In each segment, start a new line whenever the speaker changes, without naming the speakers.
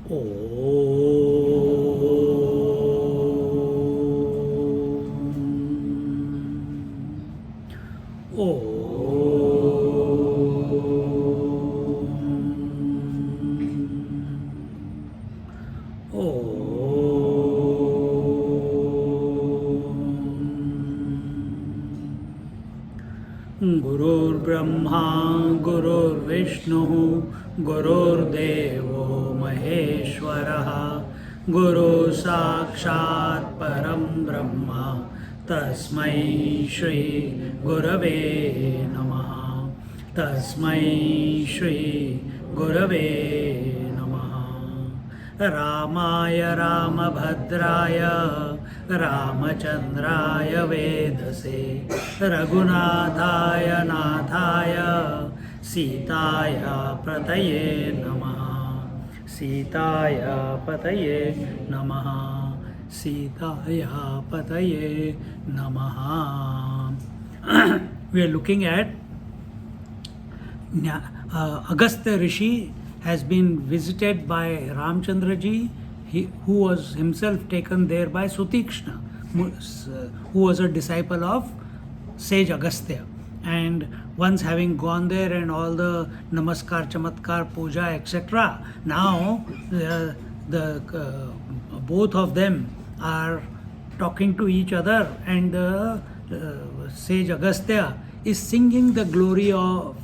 Om. गुरुर्ब्रह्मा गुरुर्विष्णुः गुरुर्देवो महेश्वरः गुरुः साक्षात् परं ब्रह्म तस्मै श्री गुरवे नमः तस्मै श्री गुरवे नमः रामाय रामभद्राय रामचन्द्राय वेधसे रघुनाथाय नाथाय सीताय पतये नमः सीताय पतये नमः सीताय पतये नमः. We are looking at Agastya Rishi has been visited by Ramchandra ji, who was himself taken there by Sutikshna, who was a disciple of sage Agastya. And once having gone there and all the namaskar, chamatkar, puja, etc., now both of them are talking to each other, and the sage Agastya is singing the glory of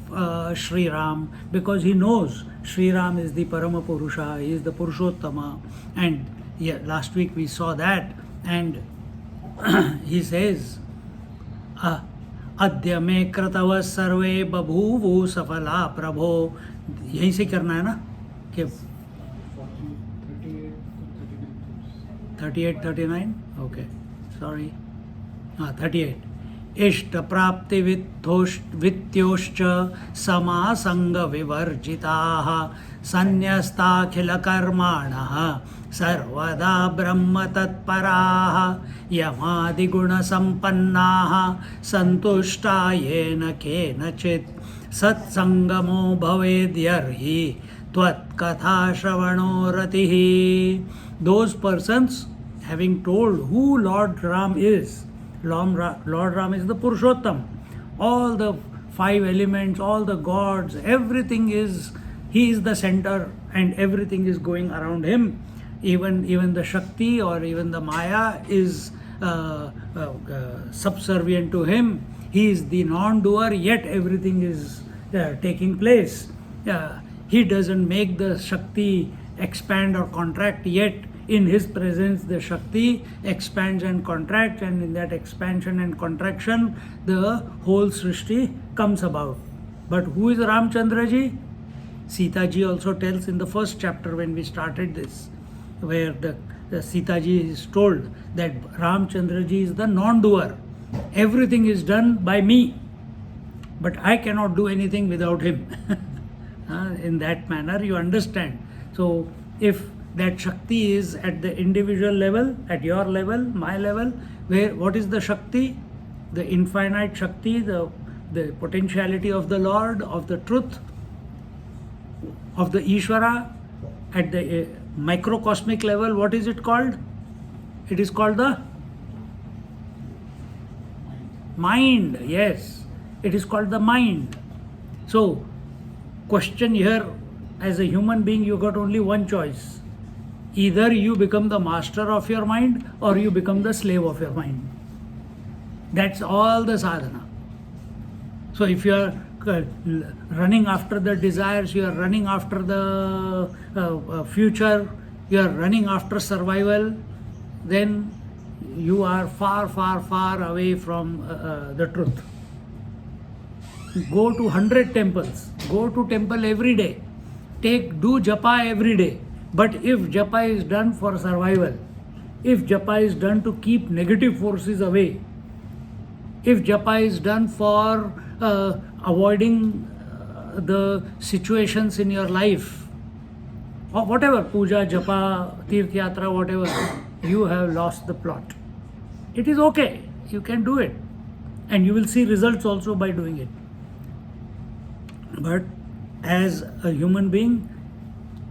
Sri Ram, because he knows Sri Ram is the Parama Purusha, he is the Purushottama. And yeah, last week we saw that, and he says, अद्य मे क्रतव सर्वे बभूवु सफला प्रभो. यहीं से करना है ना कि 38 39 okay sorry 38. इष्ट प्राप्ति वित्योश्च समासंग विवर्जिताः संन्यस्ताखिल कर्माणः सर्वदा ब्रह्म तत्पराः यमादिगुण संपन्नाः संतुष्टा येन केनचित् सत्संगमो भवेद्यर्हि त्वत्कथा श्रवणो रतिः. Those persons, having told who Lord Ram is, Lord Ram is the Purushottam. All the five elements, all the gods, everything is, he is the center, and everything is going around him. Even the Shakti or even the Maya is subservient to him. He is the non-doer, yet everything is taking place. He doesn't make the Shakti expand or contract, yet in his presence the Shakti expands and contracts, and in that expansion and contraction the whole Srishti comes about. But who is Ramchandra ji? Sita ji also tells in the first chapter when we started this, where the Sita ji is told that Ramchandra ji is the non-doer. Everything is done by me, but I cannot do anything without him. In that manner you understand. So if that Shakti is at the individual level, at your level, my level, what is the Shakti? The infinite Shakti, the potentiality of the Lord, of the truth, of the Ishvara. At the microcosmic level, what is it called? It is called the mind. Yes, it is called the mind. So, question here, as a human being, you got only one choice. Either you become the master of your mind or you become the slave of your mind. That's all the sadhana. So if you are running after the desires, you are running after the future, you are running after survival, then you are far, far, far away from the truth. Go to 100 temples, go to temple every day, do japa every day. But if japa is done for survival, if japa is done to keep negative forces away, if japa is done for avoiding the situations in your life, or whatever, puja, japa, tirth yatra, whatever, you have lost the plot. It is okay, you can do it, and you will see results also by doing it. But as a human being,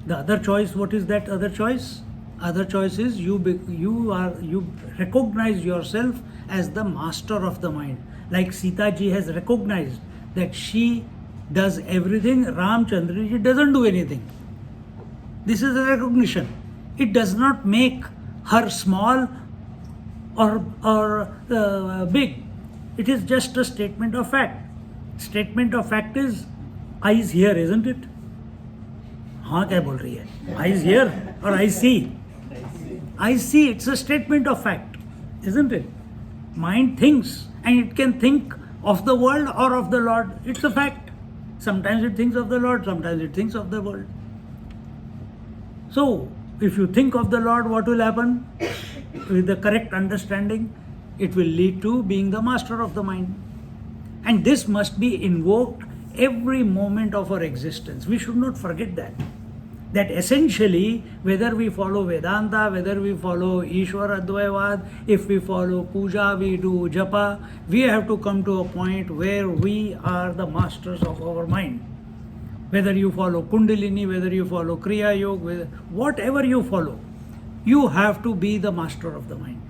The other choice, what is that other choice? Other choice is you recognize yourself as the master of the mind. Like Sita ji has recognized that she does everything, Ramchandra ji doesn't do anything. This is a recognition. It does not make her small or big. It is just a statement of fact. Statement of fact is eyes here, isn't it? हाँ क्या बोल रही है? Eyes here or I see? I see. It's a statement of fact, isn't it? Mind thinks, and it can think of the world or of the Lord. It's a fact. Sometimes it thinks of the Lord, sometimes it thinks of the world. So, if you think of the Lord, what will happen? With the correct understanding, it will lead to being the master of the mind. And this must be invoked every moment of our existence. We should not forget that. That essentially, whether we follow Vedanta, whether we follow Ishwar Advayavad, if we follow Puja, we do Japa, we have to come to a point where we are the masters of our mind. Whether you follow Kundalini, whether you follow Kriya Yoga, whatever you follow, you have to be the master of the mind.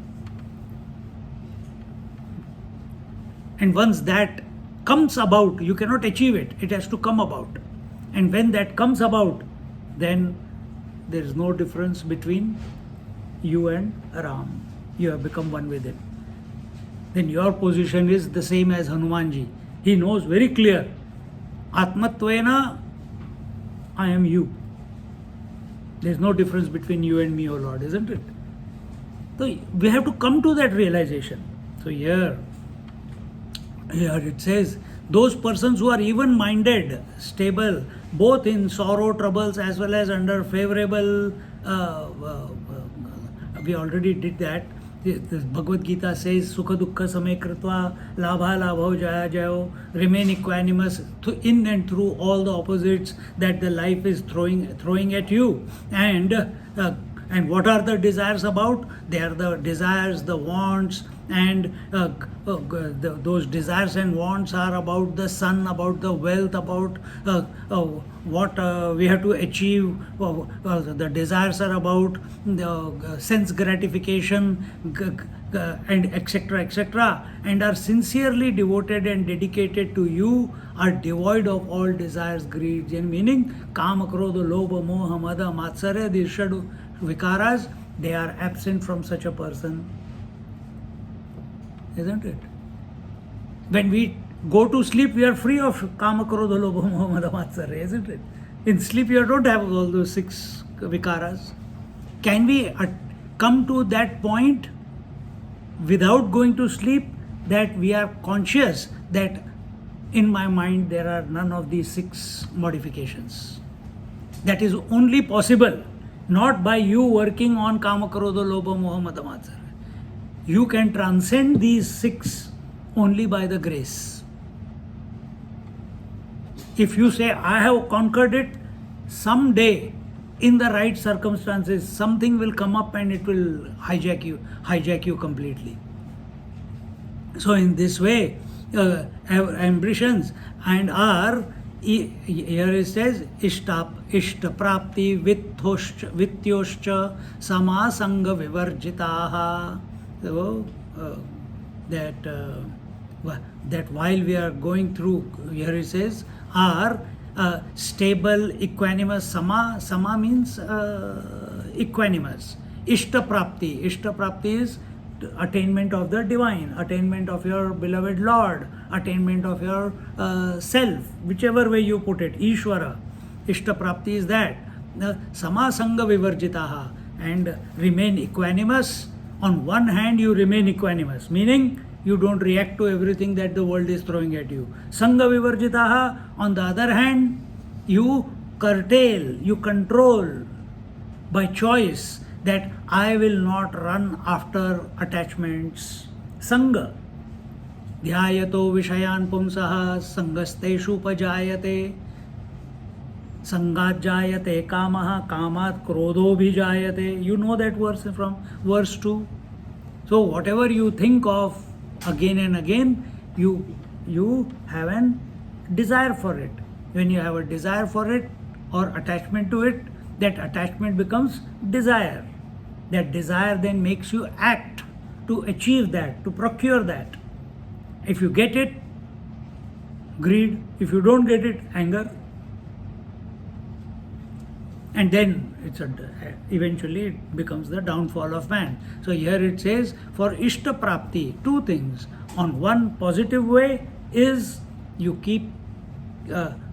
And once that comes about, you cannot achieve it, it has to come about. And when that comes about, then there is no difference between you and Ram. You have become one with him. Then your position is the same as Hanumanji. He knows very clear, Atmatvena, I am you. There is no difference between you and me, O Lord, isn't it? So we have to come to that realization. So here it says, those persons who are even-minded, stable, both in sorrow, troubles, as well as under favorable, we already did that. The Bhagavad Gita says, Sukha Dukkha Samay Kritva, Labha Labho Jaya Jayo, remain equanimous in and through all the opposites that the life is throwing at you. And what are the desires about? They are the desires, the wants, and those desires and wants are about the sun, about the wealth, about what we have to achieve. The desires are about the sense gratification, and etc., and are sincerely devoted and dedicated to you, are devoid of all desires, greed, and meaning kama, krodha, lobha, moha, mada, matsarya, the irshad vikaras, they are absent from such a person, isn't it? When we go to sleep, we are free of kama, krodha, lobha, moha, mada, matsarya, isn't it? In sleep, you don't have all those 6 vikaras. Can we come to that point without going to sleep, that we are conscious that in my mind there are none of these 6 modifications? That is only possible not by you working on kama, krodha, lobha, moha, mada, matsarya. You can transcend these 6 only by the grace. If you say, I have conquered it, someday in the right circumstances, something will come up and it will hijack you completely. So in this way, our ambitions and our, here it says, ishta prapti vityoscha samasanga vivarjitaha. So that while we are going through, here it says, are stable, equanimous. Sama means equanimous. Ishta prapti is attainment of the divine, attainment of your beloved Lord, attainment of your self, whichever way you put it, Ishvara. Ishta prapti is that. Sama sanga vivarjitaha, and remain equanimous. On one hand, you remain equanimous, meaning you don't react to everything that the world is throwing at you. Sangha vivarjitaha, on the other hand, you curtail, you control by choice that I will not run after attachments. Sangha. Dhyayato vishayan pumsaha sangasteshu pajayate. Sangat jayate kamaha kamat krodho bhijayate. You know that verse from verse 2. So whatever you think of again and again, you have a desire for it. When you have a desire for it or attachment to it, that attachment becomes desire. That desire then makes you act to achieve that, to procure that. If you get it, greed. If you don't get it, anger. And then eventually it becomes the downfall of man. So here it says, for Ishta Prapti, two things. On one positive way is you keep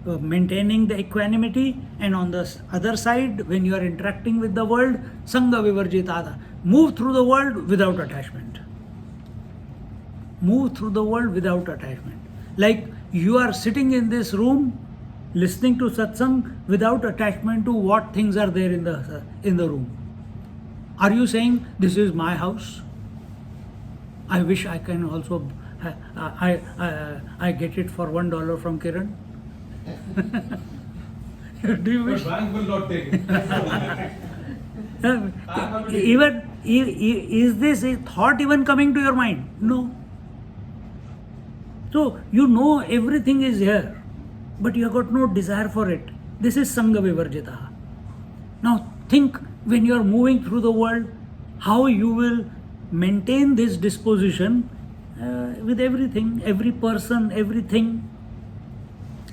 maintaining the equanimity, and on the other side, when you are interacting with the world, Sangha Vivarjitata, move through the world without attachment. Move through the world without attachment. Like you are sitting in this room listening to satsang without attachment to what things are there in the room. Are you saying this is my house? I wish I can also I get it for $1 from Kiran. Do you wish?
But bank will not take it.
Even is this a thought even coming to your mind? No. So you know everything is here, but you have got no desire for it. This is Sangha Vivarjita. Now think, when you are moving through the world, how you will maintain this disposition with everything, every person, everything.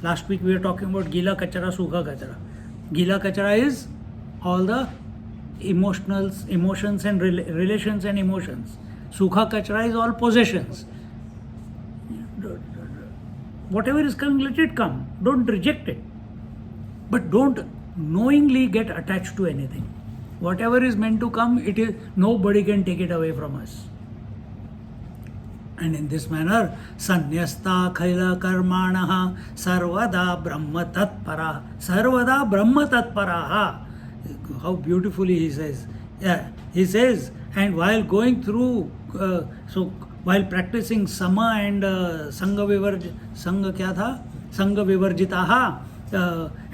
Last week we were talking about Gila Kachara, Sukha Kachara. Gila Kachara is all the emotions and relations and emotions. Sukha Kachara is all possessions. Whatever is coming, let it come. Don't reject it. But don't knowingly get attached to anything. Whatever is meant to come, it is, nobody can take it away from us. And in this manner, Sanyasta Khaila Karmanaha Sarvada Brahma Tatpara. Sarvada Brahma Tatparaha. How beautifully he says. Yeah, he says, and while going through, while practicing Sama and Sangha Vivarjitaha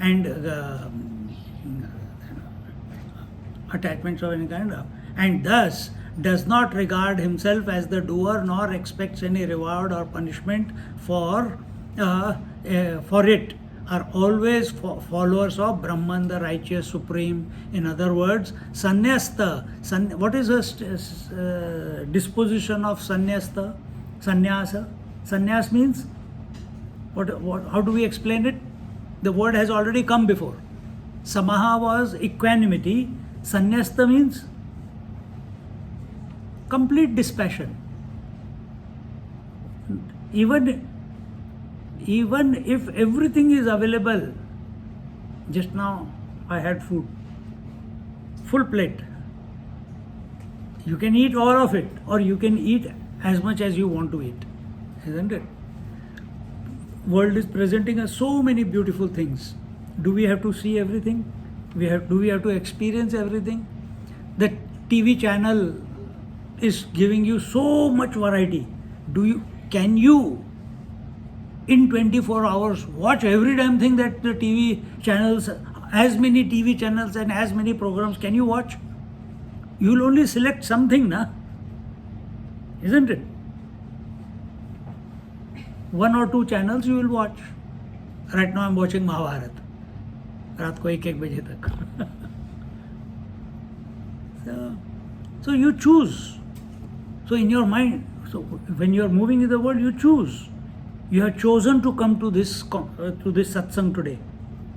and attachments of any kind of, and thus does not regard himself as the doer nor expects any reward or punishment for it, are always followers of Brahman, the righteous supreme. In other words, sannyasta. What is the disposition of sannyasta? Sannyasa. Sannyas means what? How do we explain it? The word has already come before. Samaha was equanimity. Sannyasta means complete dispassion. Even if everything is available, just now I had food, full plate. You can eat all of it, or you can eat as much as you want to eat, isn't it? World is presenting us so many beautiful things. Do we have to see everything? Do we have to experience everything? The TV channel is giving you so much variety. Can you in 24 hours watch every damn thing that the TV channels, as many TV channels and as many programs can you watch? You will only select something, na? Isn't it? One or two channels you will watch. Right now I'm watching Mahabharat. रात को 1-1 बजे तक. So you choose. So in your mind, so when you are moving in the world, you choose. You have chosen to come to this satsang today.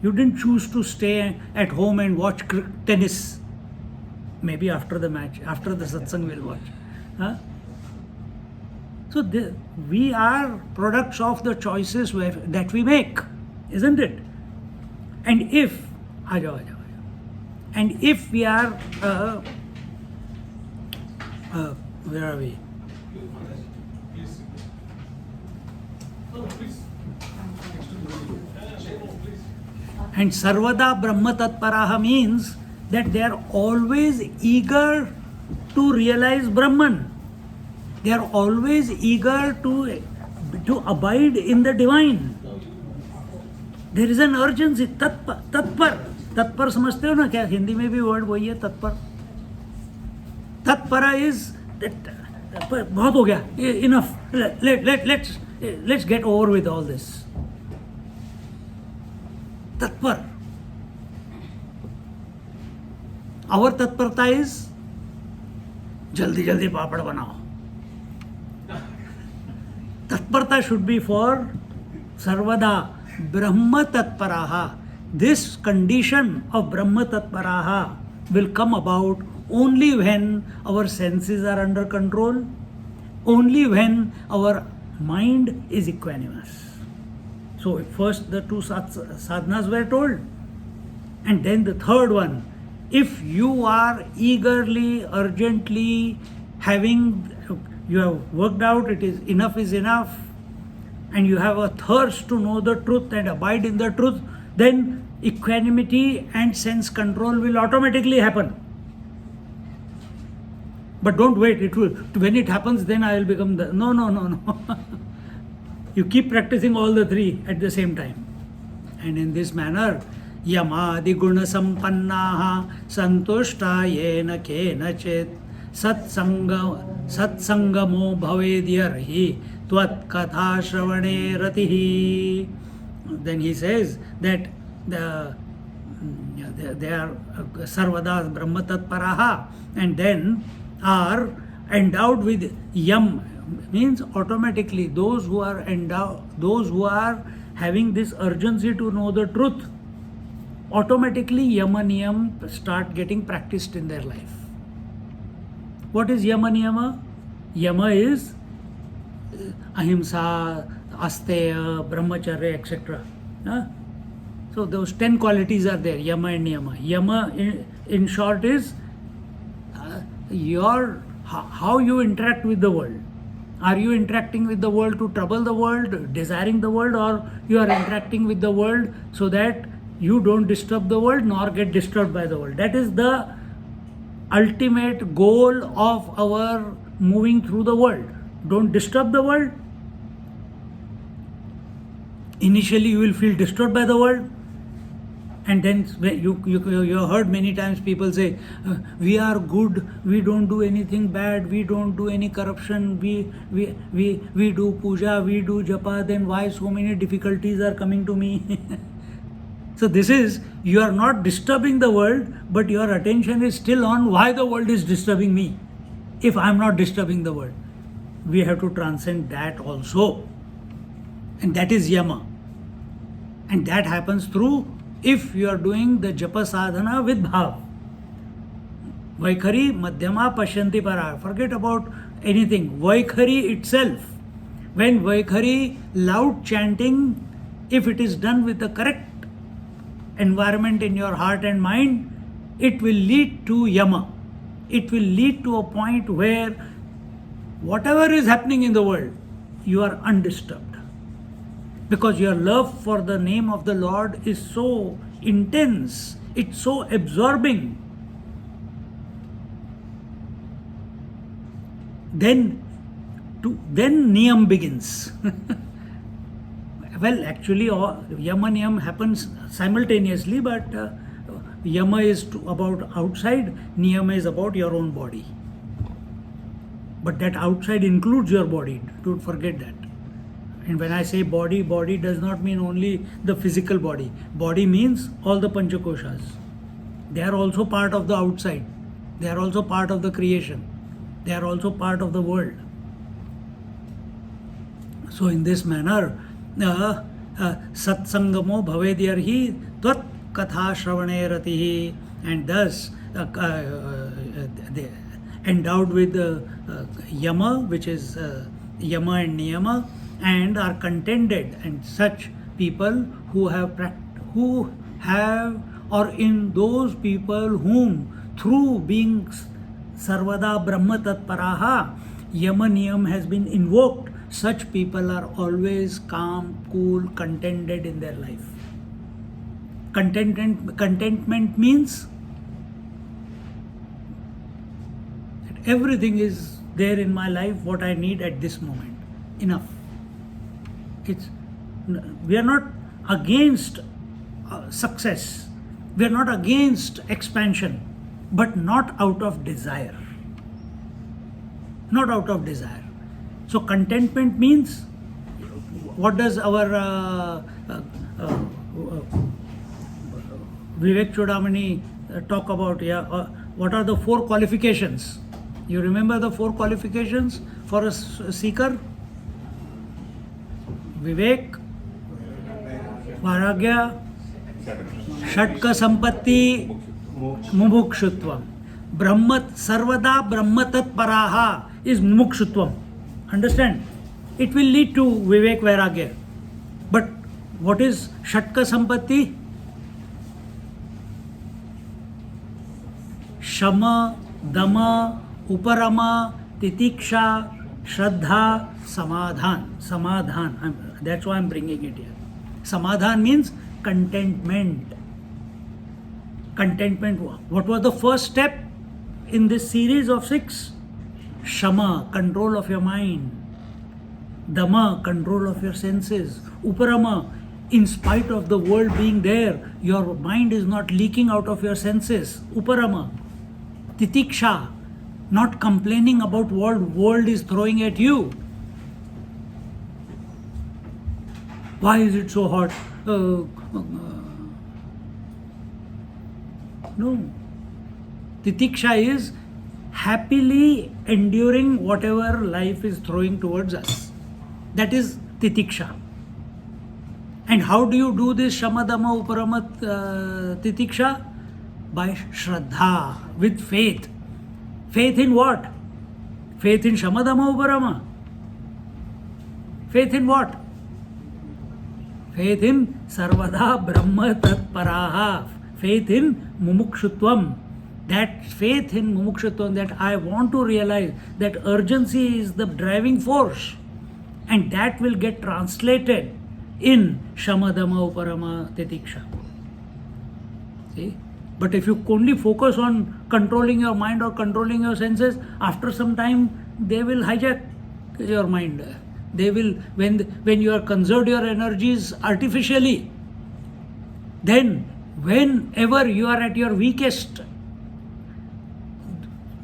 You didn't choose to stay at home and watch tennis. Maybe after the match, after the satsang we'll watch. Huh? So we are products of the choices that we make, isn't it? And if we are where are we? And Sarvada Brahma Tatparaha means that they are always eager to realize Brahman. They are always eager to abide in the divine. There is an urgency. Tatpar समझते हो ना क्या? हिंदी में भी word वही है, तत्पर. Tatpara is बहुत हो गया, enough. Let's get over with all this. Tatpar. Our tatparta is jaldi jaldi papad banao. Tatparta should be for sarvada Brahma tatparaha. This condition of Brahma tatparaha will come about only when our senses are under control, only when our mind is equanimous. So first the two sadhanas were told, and then the third one. If you are eagerly, urgently you have worked out it is enough, and you have a thirst to know the truth and abide in the truth, then equanimity and sense control will automatically happen. But don't wait, when it happens, then I will become the. No. You keep practicing all the three at the same time. And in this manner, Yamadi guna sampannaha santushta yena kenachit satsangamo bhavedyarhi tvat katha shravane ratihi. Then he says that they are sarvada brahma tatparaha, and then are endowed with yam, means automatically those who are having this urgency to know the truth, automatically yama niyam start getting practiced in their life. What is yama niyama? Yama is ahimsa, asteya, brahmacharya, etc. So those 10 qualities are there, yama and niyama. Yama in short is how you interact with the world. Are you interacting with the world to trouble the world, desiring the world, or you are interacting with the world so that you don't disturb the world nor get disturbed by the world? That is the ultimate goal of our moving through the world. Don't disturb the world. Initially you will feel disturbed by the world, and then you heard many times people say, we are good, we don't do anything bad, we don't do any corruption, we do puja, we do japa, then why so many difficulties are coming to me? So this is, you are not disturbing the world, but your attention is still on why the world is disturbing me, if I am not disturbing the world. We have to transcend that also, and that is yama, and that happens through, if you are doing the japa sadhana with bhav. Vaikhari madhyama pashyanti para. Forget about anything. Vaikhari itself. When Vaikhari, loud chanting, if it is done with the correct environment in your heart and mind, it will lead to yama. It will lead to a point where whatever is happening in the world, you are undisturbed. Because your love for the name of the Lord is so intense, it's so absorbing. Then niyam begins. Well, actually, yama niyam happens simultaneously, but yama is about outside, niyama is about your own body. But that outside includes your body, don't forget that. And when I say body, body does not mean only the physical body. Body means all the panchakoshas. They are also part of the outside. They are also part of the creation. They are also part of the world. So in this manner, satsangamo bhavedyarhi tvat katha shravane ratihi, and thus endowed with yama, which is yama and niyama, and are contented, and such people who have or in those people whom through being sarvada brahma tatparaha yama niyam has been invoked, such people are always calm, cool, contented in their life. Contentment means that everything is there in my life, what I need at this moment, enough. We are not against success, we are not against expansion, but not out of desire. Not out of desire. So contentment means, what does our Vivek Chudamani talk about? what are the 4 qualifications? You remember the 4 qualifications for a seeker? Vivek, Vairagya, Shatka Sampatti, Mumukshutvam. Brahmat Sarvada Brahmatat Paraha is Mumukshutvam. Understand? It will lead to Vivek Vairagya. But what is Shatka Sampatti? Shama, Dama, Uparama, Titiksha, Shraddha, Samadhan. That's why I'm bringing it here. Samadhan means contentment. Contentment. What was the first step in this series of 6? Shama, control of your mind. Dama, control of your senses. Uparama, in spite of the world being there, your mind is not leaking out of your senses. Uparama. Titiksha, not complaining about what world is throwing at you. Why is it so hot? No. Titiksha is happily enduring whatever life is throwing towards us. That is Titiksha. And how do you do this Shamadama Uparamat Titiksha? By Shraddha, with faith. Faith in what? Faith in Shamadama Uparama. Faith in what? Faith in Sarvada Brahma Tat Paraha. Faith in Mumukshutvam. That faith in Mumukshutvam, that I want to realize that urgency is the driving force. And that will get translated in Shamadama Uparama Titiksha. See? But if you only focus on controlling your mind or controlling your senses, after some time they will hijack your mind. They will, when you are conserved your energies artificially, then whenever you are at your weakest,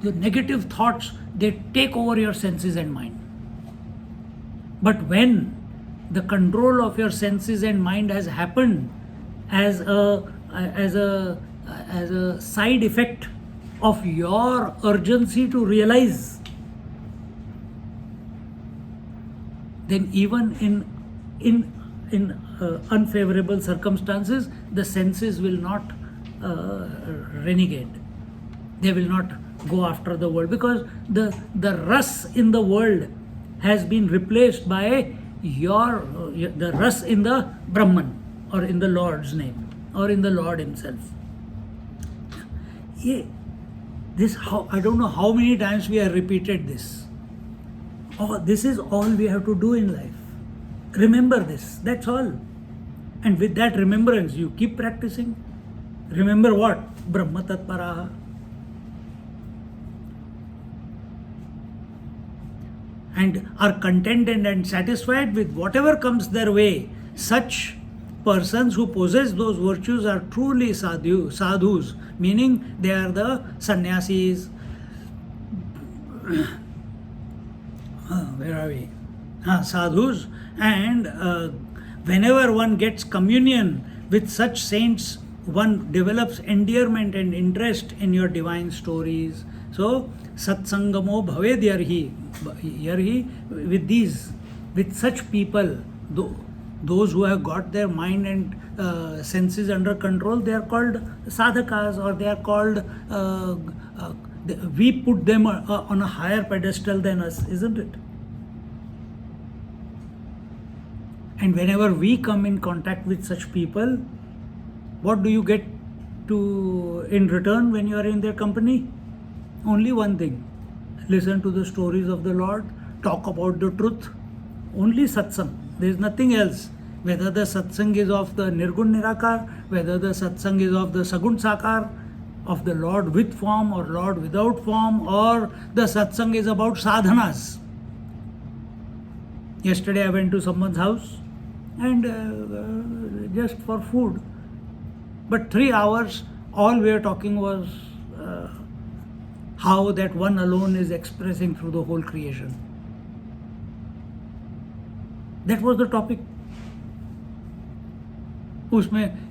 the negative thoughts, they take over your senses and mind. But when the control of your senses and mind has happened as a side effect of your urgency to realize, then even in unfavorable circumstances, the senses will not renegade. They will not go after the world, because the ras in the world has been replaced by the ras in the Brahman, or in the Lord's name, or in the Lord himself. Yeah, I don't know how many times we have repeated this. Oh, this is all we have to do in life. Remember this, that's all. And with that remembrance, you keep practicing. Remember what? Brahma Tatparaha. And are contented and satisfied with whatever comes their way. Such persons who possess those virtues are truly sadhus, meaning they are the sannyasis. Where are we? Sadhus. And whenever one gets communion with such saints, one develops endearment and interest in your divine stories. So, satsangamo bhaved yarhi, with such people, those who have got their mind and senses under control, they are called sadhakas, or they are called, we put them on a higher pedestal than us, isn't it? And whenever we come in contact with such people, what do you get in return when you are in their company? Only one thing. Listen to the stories of the Lord, talk about the truth. Only satsang. There is nothing else. Whether the satsang is of the Nirgun Nirakar, whether the satsang is of the Sagun Sakar, of the Lord with form or Lord without form, or the satsang is about sadhanas. Yesterday I went to someone's house and just for food. But 3 hours, all we were talking was how that one alone is expressing through the whole creation. That was the topic.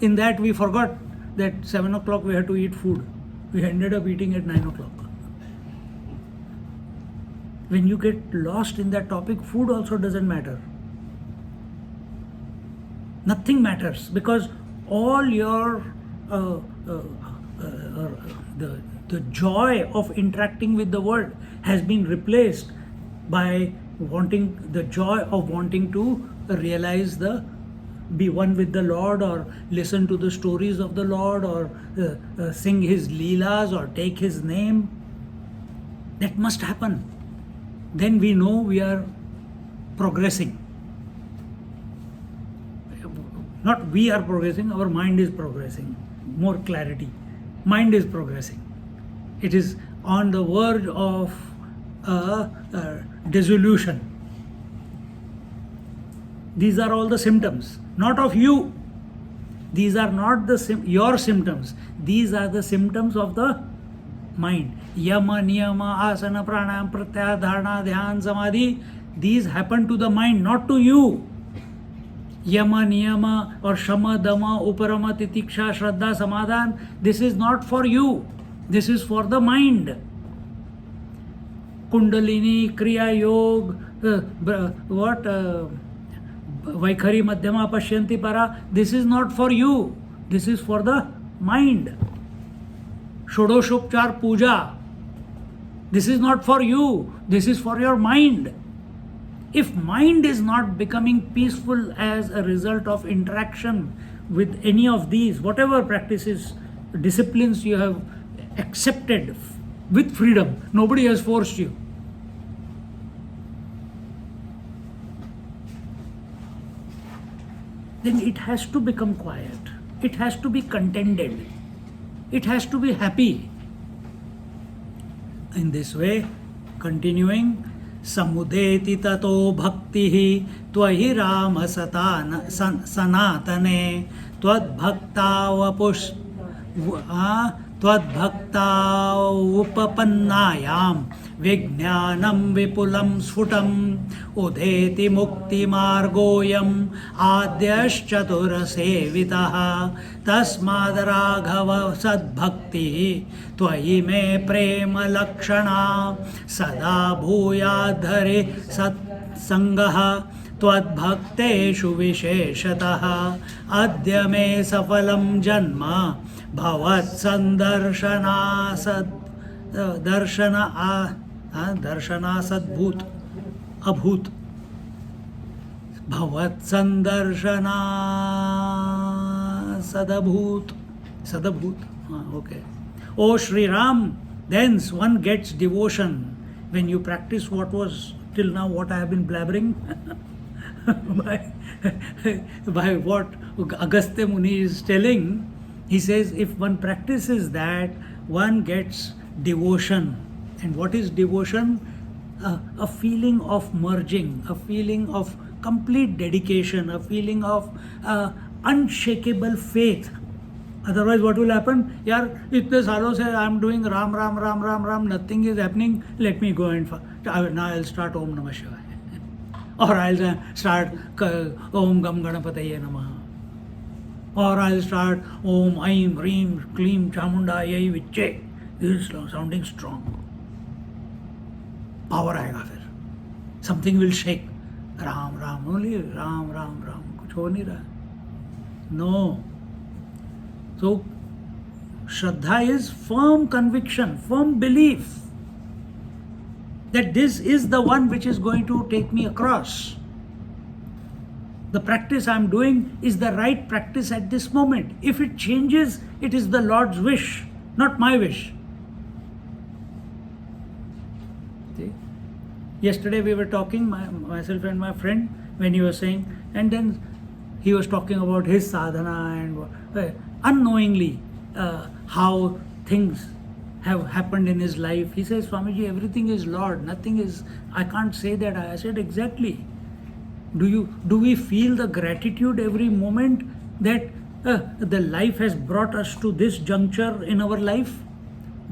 In that we forgot that 7 o'clock we had to eat food. We ended up eating at 9 o'clock. When you get lost in that topic, food also doesn't matter. Nothing matters, because all your the joy of interacting with the world has been replaced by the joy of wanting to realize be one with the Lord, or listen to the stories of the Lord, or sing His Leelas, or take His name. That must happen. Then we know we are progressing. Not we are progressing, our mind is progressing. More clarity. Mind is progressing. It is on the verge of dissolution. These are all the symptoms, not of you. These are not your symptoms. These are the symptoms of the mind. Yama, niyama, asana, pranayam, pratyahara, dharana, dhyan, samadhi. These happen to the mind, not to you. Yama, niyama, or shama, dama, uparama, titiksha, shraddha, samadhan. This is not for you. This is for the mind. Kundalini, Kriya Yog, Vaikhari Madhyama Pashyanti Para. This is not for you. This is for the mind. Shodoshopchar Puja. This is not for you. This is for your mind. If mind is not becoming peaceful as a result of interaction with any of these, whatever practices, disciplines you have accepted with freedom, nobody has forced you. Then it has to become quiet. It has to be contented. It has to be happy. In this way, continuing, samudeti tato bhaktihi tvahi rama sanatane tvad bhakta upapannayam vijnanam vipulam sfutam udheti mukti margoyam adyaschatura sevitaha tasmad raghava sadbhakti tvayi me prema lakshana sada bhuyadhare satsangaha त्वद्भक्तेषु विशेषतः अद्य मे सफलं जन्म दर्शनासद्भूत अभूत सदभूत. Okay. Oh Sri Ram, thence one gets devotion when you practice what was till now what I have been blabbering. by what Agastya Muni is telling. He says if one practices that, one gets devotion. And what is devotion? A feeling of merging, a feeling of complete dedication, a feeling of unshakable faith. Otherwise what will happen? Yaar, itne saalon se I am doing Ram, Ram, Ram, Ram, Ram, nothing is happening. Let me go and now I'll start Om Namah Shivaya. Or I'll start Om Gam Ganapataye Namaha. Or I'll start Om Aim Reem Kleem Chamunda Yai Viche. This is sounding strong. Power aayega fir. Something will shake. Ram, Ram, only Ram, Ram, Ram. Kuch ho nahi raha. No. So, Shraddha is firm conviction, firm belief that this is the one which is going to take me across. The practice I am doing is the right practice at this moment. If it changes, it is the Lord's wish, not my wish. See? Yesterday we were talking, myself and my friend, when he was saying, and then he was talking about his sadhana and unknowingly how things have happened in his life. He says, Swamiji, everything is Lord, nothing is, I can't say that. I said, exactly. Do we feel the gratitude every moment that the life has brought us to this juncture in our life?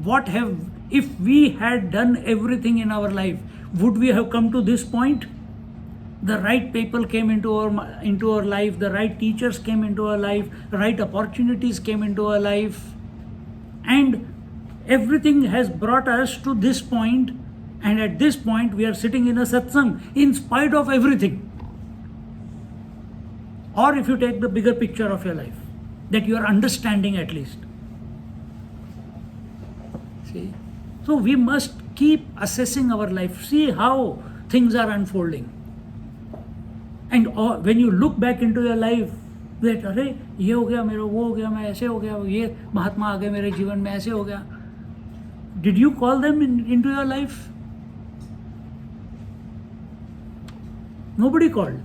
If we had done everything in our life, would we have come to this point? The right people came into our life, the right teachers came into our life, right opportunities came into our life, and Everything has brought us to this point, and at this point we are sitting in a satsang in spite of everything. Or if you take the bigger picture of your life, that you are understanding at least. See? So we must keep assessing our life, see how things are unfolding. And when you look back into your life, that अरे ये हो गया मेरा, वो हो गया, मैं ऐसे हो गया, ये महात्मा आ गए मेरे जीवन में, ऐसे हो गया. Did you call them into your life? Nobody called.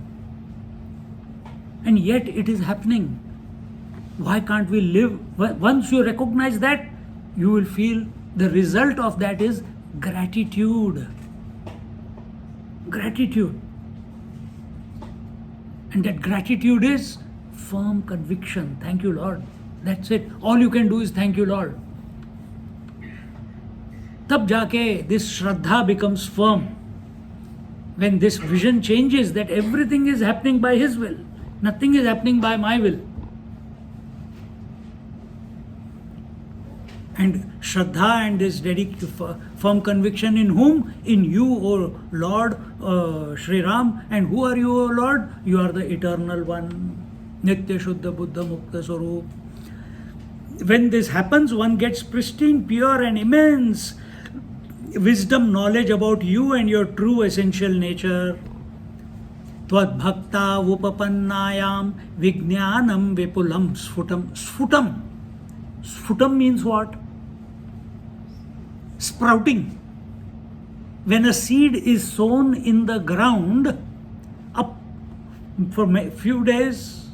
And yet it is happening. Why can't we live? Once you recognize that, you will feel the result of that is gratitude. Gratitude. And that gratitude is firm conviction. Thank you, Lord. That's it. All you can do is thank you, Lord. Tab jaake this Shraddha becomes firm. When this vision changes that everything is happening by His will, nothing is happening by my will. And Shraddha and this firm conviction in whom? In you, O Lord, Sri Ram. And who are you, O Lord? You are the Eternal One, Nitya Shuddha Buddha Mukta Swarup. When this happens, one gets pristine, pure and immense wisdom, knowledge about you and your true essential nature. Tvad bhakta upapannayam vijnanam vipulam sphutam. Sphutam. Sphutam means what? Sprouting. When a seed is sown in the ground, up for a few days,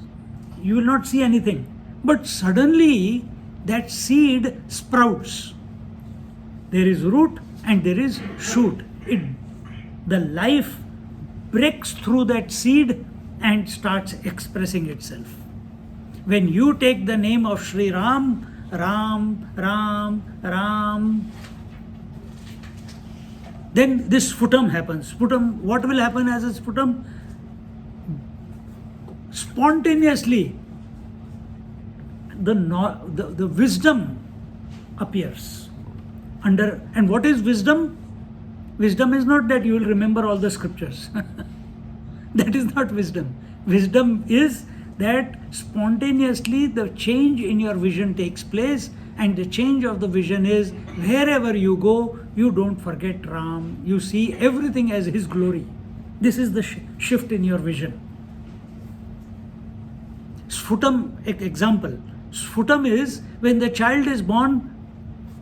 you will not see anything. But suddenly, that seed sprouts. There is root and there is shoot. The life breaks through that seed and starts expressing itself. When you take the name of Sri Ram, Ram, Ram, Ram, then this sphutam happens. Sphutam, what will happen as a sphutam? Spontaneously, the wisdom appears. And what is wisdom? Wisdom is not that you will remember all the scriptures. That is not wisdom. Wisdom is that spontaneously the change in your vision takes place, and the change of the vision is wherever you go, you don't forget Ram. You see everything as His glory. This is the shift in your vision. Sphutam, example. Sphutam is when the child is born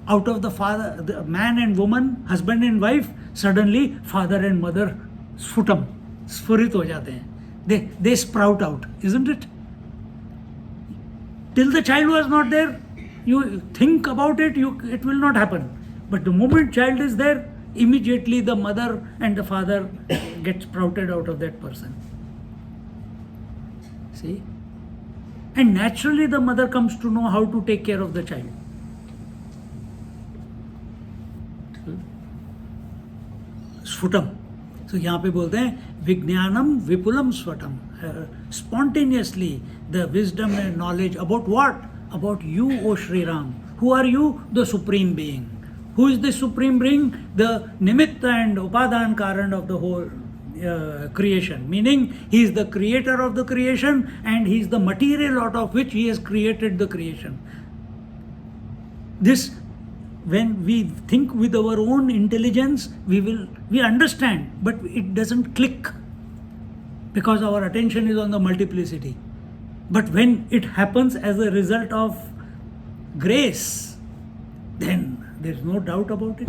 out of the father, the man and woman, husband and wife, suddenly father and mother sphutam, sphurit ho jate hain. They sprout out, isn't it? Till the child was not there, you think about it, it will not happen. But the moment child is there, immediately the mother and the father get sprouted out of that person. See? And naturally the mother comes to know how to take care of the child. Sphutam. So यहाँ पे बोलते हैं विज्ञानम विपुलम स्वटम. Spontaneously the wisdom and knowledge about what? About you, O Sri Ram. Who are you? The Supreme Being. Who is the Supreme Being? The Nimitta and Upadhan Karan of the whole creation. Meaning He is the creator of the creation and He is the material out of which He has created the creation. This, when we think with our own intelligence, we understand, but it doesn't click because our attention is on the multiplicity. But when it happens as a result of grace, then there is no doubt about it.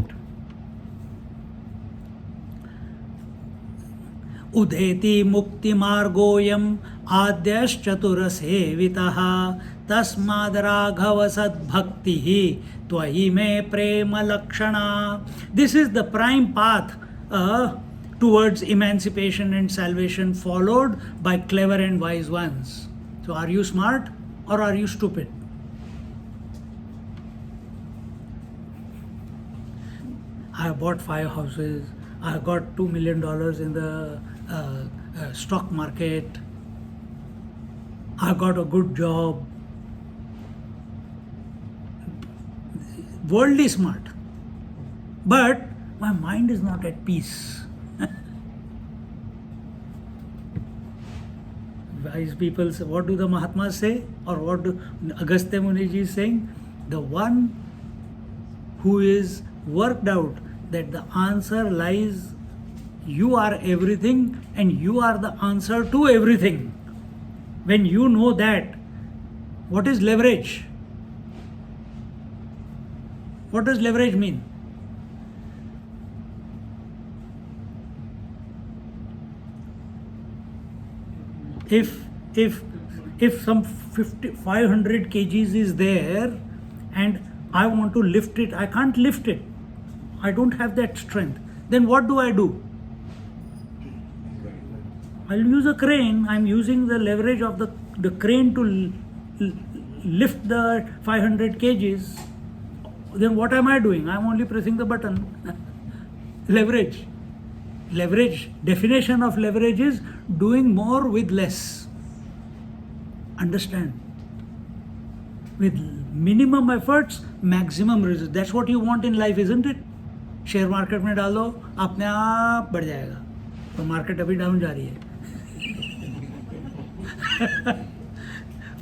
Udeti mukti margoyam adyas chatura sevitaha tasmad raghava sad bhaktihi twahi me prema lakshana. This is the prime path towards emancipation and salvation, followed by clever and wise ones. So are you smart or are you stupid? I have bought 5 houses. I have got $2 million in the stock market. I have got a good job. worldly smart, but my mind is not at peace. Wise people say, what do the Mahatmas say, or what do Agastya Muniji is saying? The one who is worked out that the answer lies, you are everything and you are the answer to everything. When you know that, what is leverage? What does leverage mean? If some 500 kgs is there and I want to lift it, I can't lift it. I don't have that strength. Then what do I do? I'll use a crane. I'm using the leverage of the crane to lift the 500 kgs. Then what am I doing? I'm only pressing the button. Leverage. Leverage, definition of leverage is doing more with less. Understand? With minimum efforts, maximum results. That's what you want in life, isn't it? Share market में डालो, अपने आप बढ़ जाएगा, तो market अभी down जा रही है.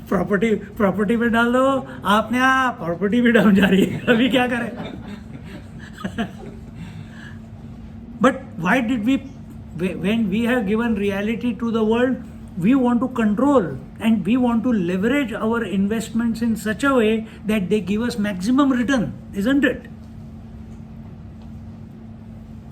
प्रॉपर्टी में डाल दो, अपने आप प्रॉपर्टी भी डाउन जा रही है, अभी क्या करें? But why did we, when we have given reality to the world, we want to control and we want to leverage our investments in such a way that they give us maximum return, isn't it?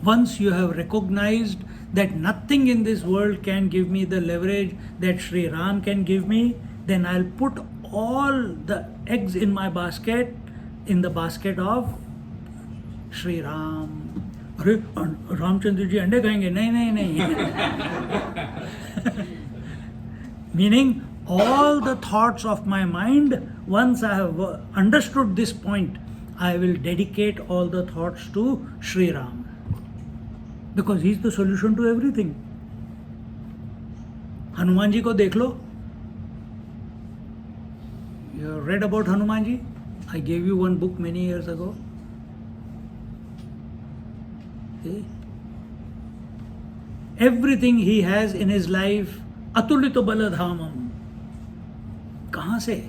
Once you have recognized that nothing in this world can give me the leverage that Sri Ram can give me, then I'll put all the eggs in my basket, in the basket of Sri Ram. अरे रामचंद्र जी अंडे खाएंगे? नहीं. Meaning all the thoughts of my mind, once I have understood this point, I will dedicate all the thoughts to Sri Ram. Because he is the solution to everything. Hanuman ji को देख लो. You read about Hanuman ji? I gave you one book many years ago. See? Everything he has in his life, atulito baladhamam. कहाँ से?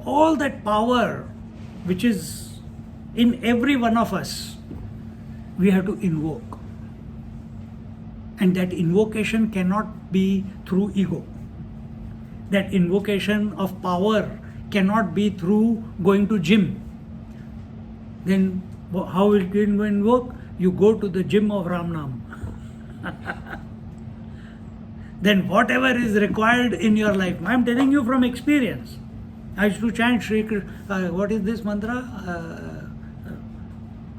All that power which is in every one of us, we have to invoke. And that invocation cannot be through ego. That invocation of power cannot be through going to gym. Then how will you invoke? You go to the gym of Ram Nam. Then whatever is required in your life, I am telling you from experience. I used to chant Shri Krishna, what is this mantra?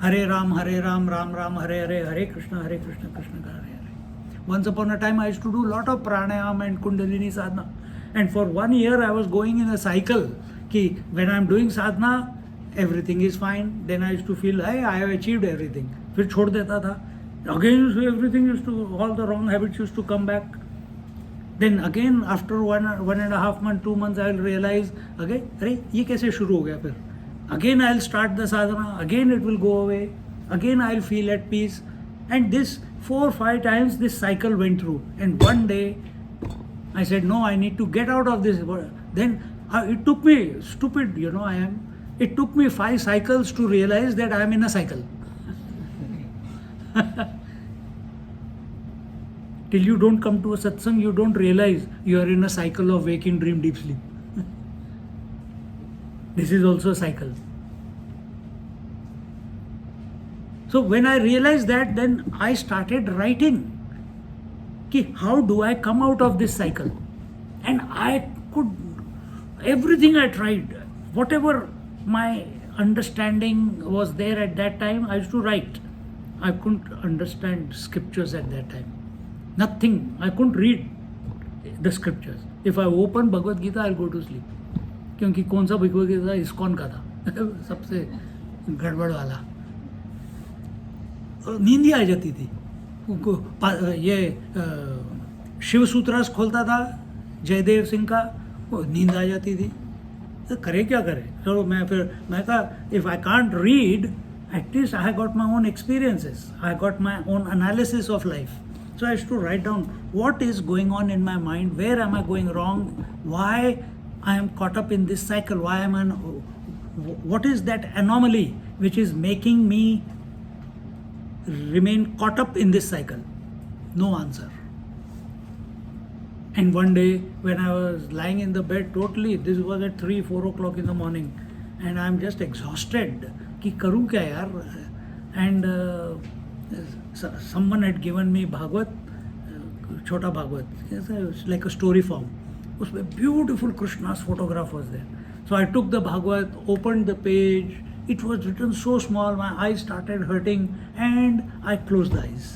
Hare Ram, Ram Ram, Hare Hare, Hare Krishna, Krishna Hare Hare. Once upon a time I used to do a lot of pranayam and kundalini sadhana. And for 1 year I was going in a cycle. Ki when I am doing sadhana, everything is fine. Then I used to feel, hey, I have achieved everything. फिर छोड़ देता था. Again everything used to, all the wrong habits used to come back. Then again after 1.5 months, 2 months, I will realize, again, अरे ये कैसे शुरू हो गया फिर? Again I will start the sadhana, again it will go away, again I will feel at peace. And this 4 or 5 times this cycle went through. And one day I said, no, I need to get out of this. Then it took me, stupid, I am, it took me 5 cycles to realize that I am in a cycle. Till you don't come to a satsang, you don't realize you are in a cycle of waking, dream, deep sleep. This is also a cycle. So when I realized that, then I started writing. Ki, how do I come out of this cycle? And I could, everything I tried, whatever my understanding was there at that time, I used to write. I couldn't understand scriptures at that time. Nothing. I couldn't read the scriptures. If I open Bhagavad Gita, I'll go to sleep. क्योंकि कौन सा Bhagavad Gita ISKCON का था सबसे गड़बड़ वाला, नींद ही आ जाती थी. ये शिव सूत्रास खोलता था जयदेव सिंह का वो नींद आ जाती थी, तो करे क्या करे। चलो मैं कहा if I can't read, at least I got my own experiences, I got my own analysis of life. So I used to write down what is going on in my mind, where am I going wrong, why I am caught up in this cycle, what is that anomaly which is making me remain caught up in this cycle. No answer. And one day when I was lying in the bed totally, this was at 3-4 o'clock in the morning, and I'm just exhausted कि करूँ क्या यार. And someone had given me Bhagavad, छोटा Bhagavat, like a story form. उसमें beautiful Krishna's photograph was there. So I took the Bhagavad, opened the page. It was written so small, my eyes started hurting, and I closed the eyes.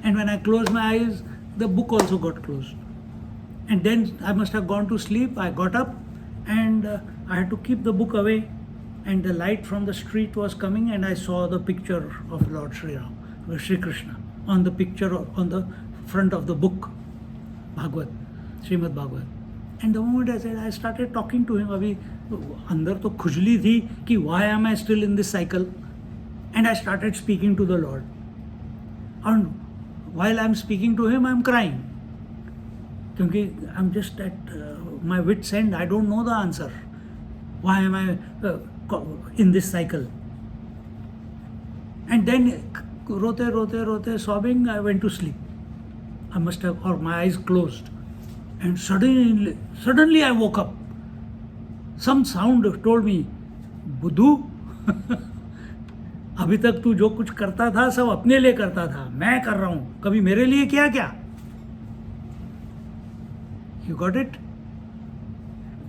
And when I closed my eyes, the book also got closed. And then I must have gone to sleep. I got up, and I had to keep the book away. And the light from the street was coming, and I saw the picture of Lord Sri Ram, Sri Krishna, on the picture on the front of the book, Bhagavad, Srimad Bhagavad. And the moment I said, I started talking to him. अभी अंदर तो खुजली थी कि why am I still in this cycle? And I started speaking to the Lord. And while I'm speaking to him, I'm crying. क्योंकि I'm just at my wit's end. I don't know the answer. Why am I in this cycle? And then rote, sobbing, I went to sleep. I must have, or my eyes closed. And suddenly I woke up. Some sound told me, बुद्धू, अभी तक तू जो कुछ करता था सब अपने लिए करता था, मैं कर रहा हूं, कभी मेरे लिए किया क्या? You got it?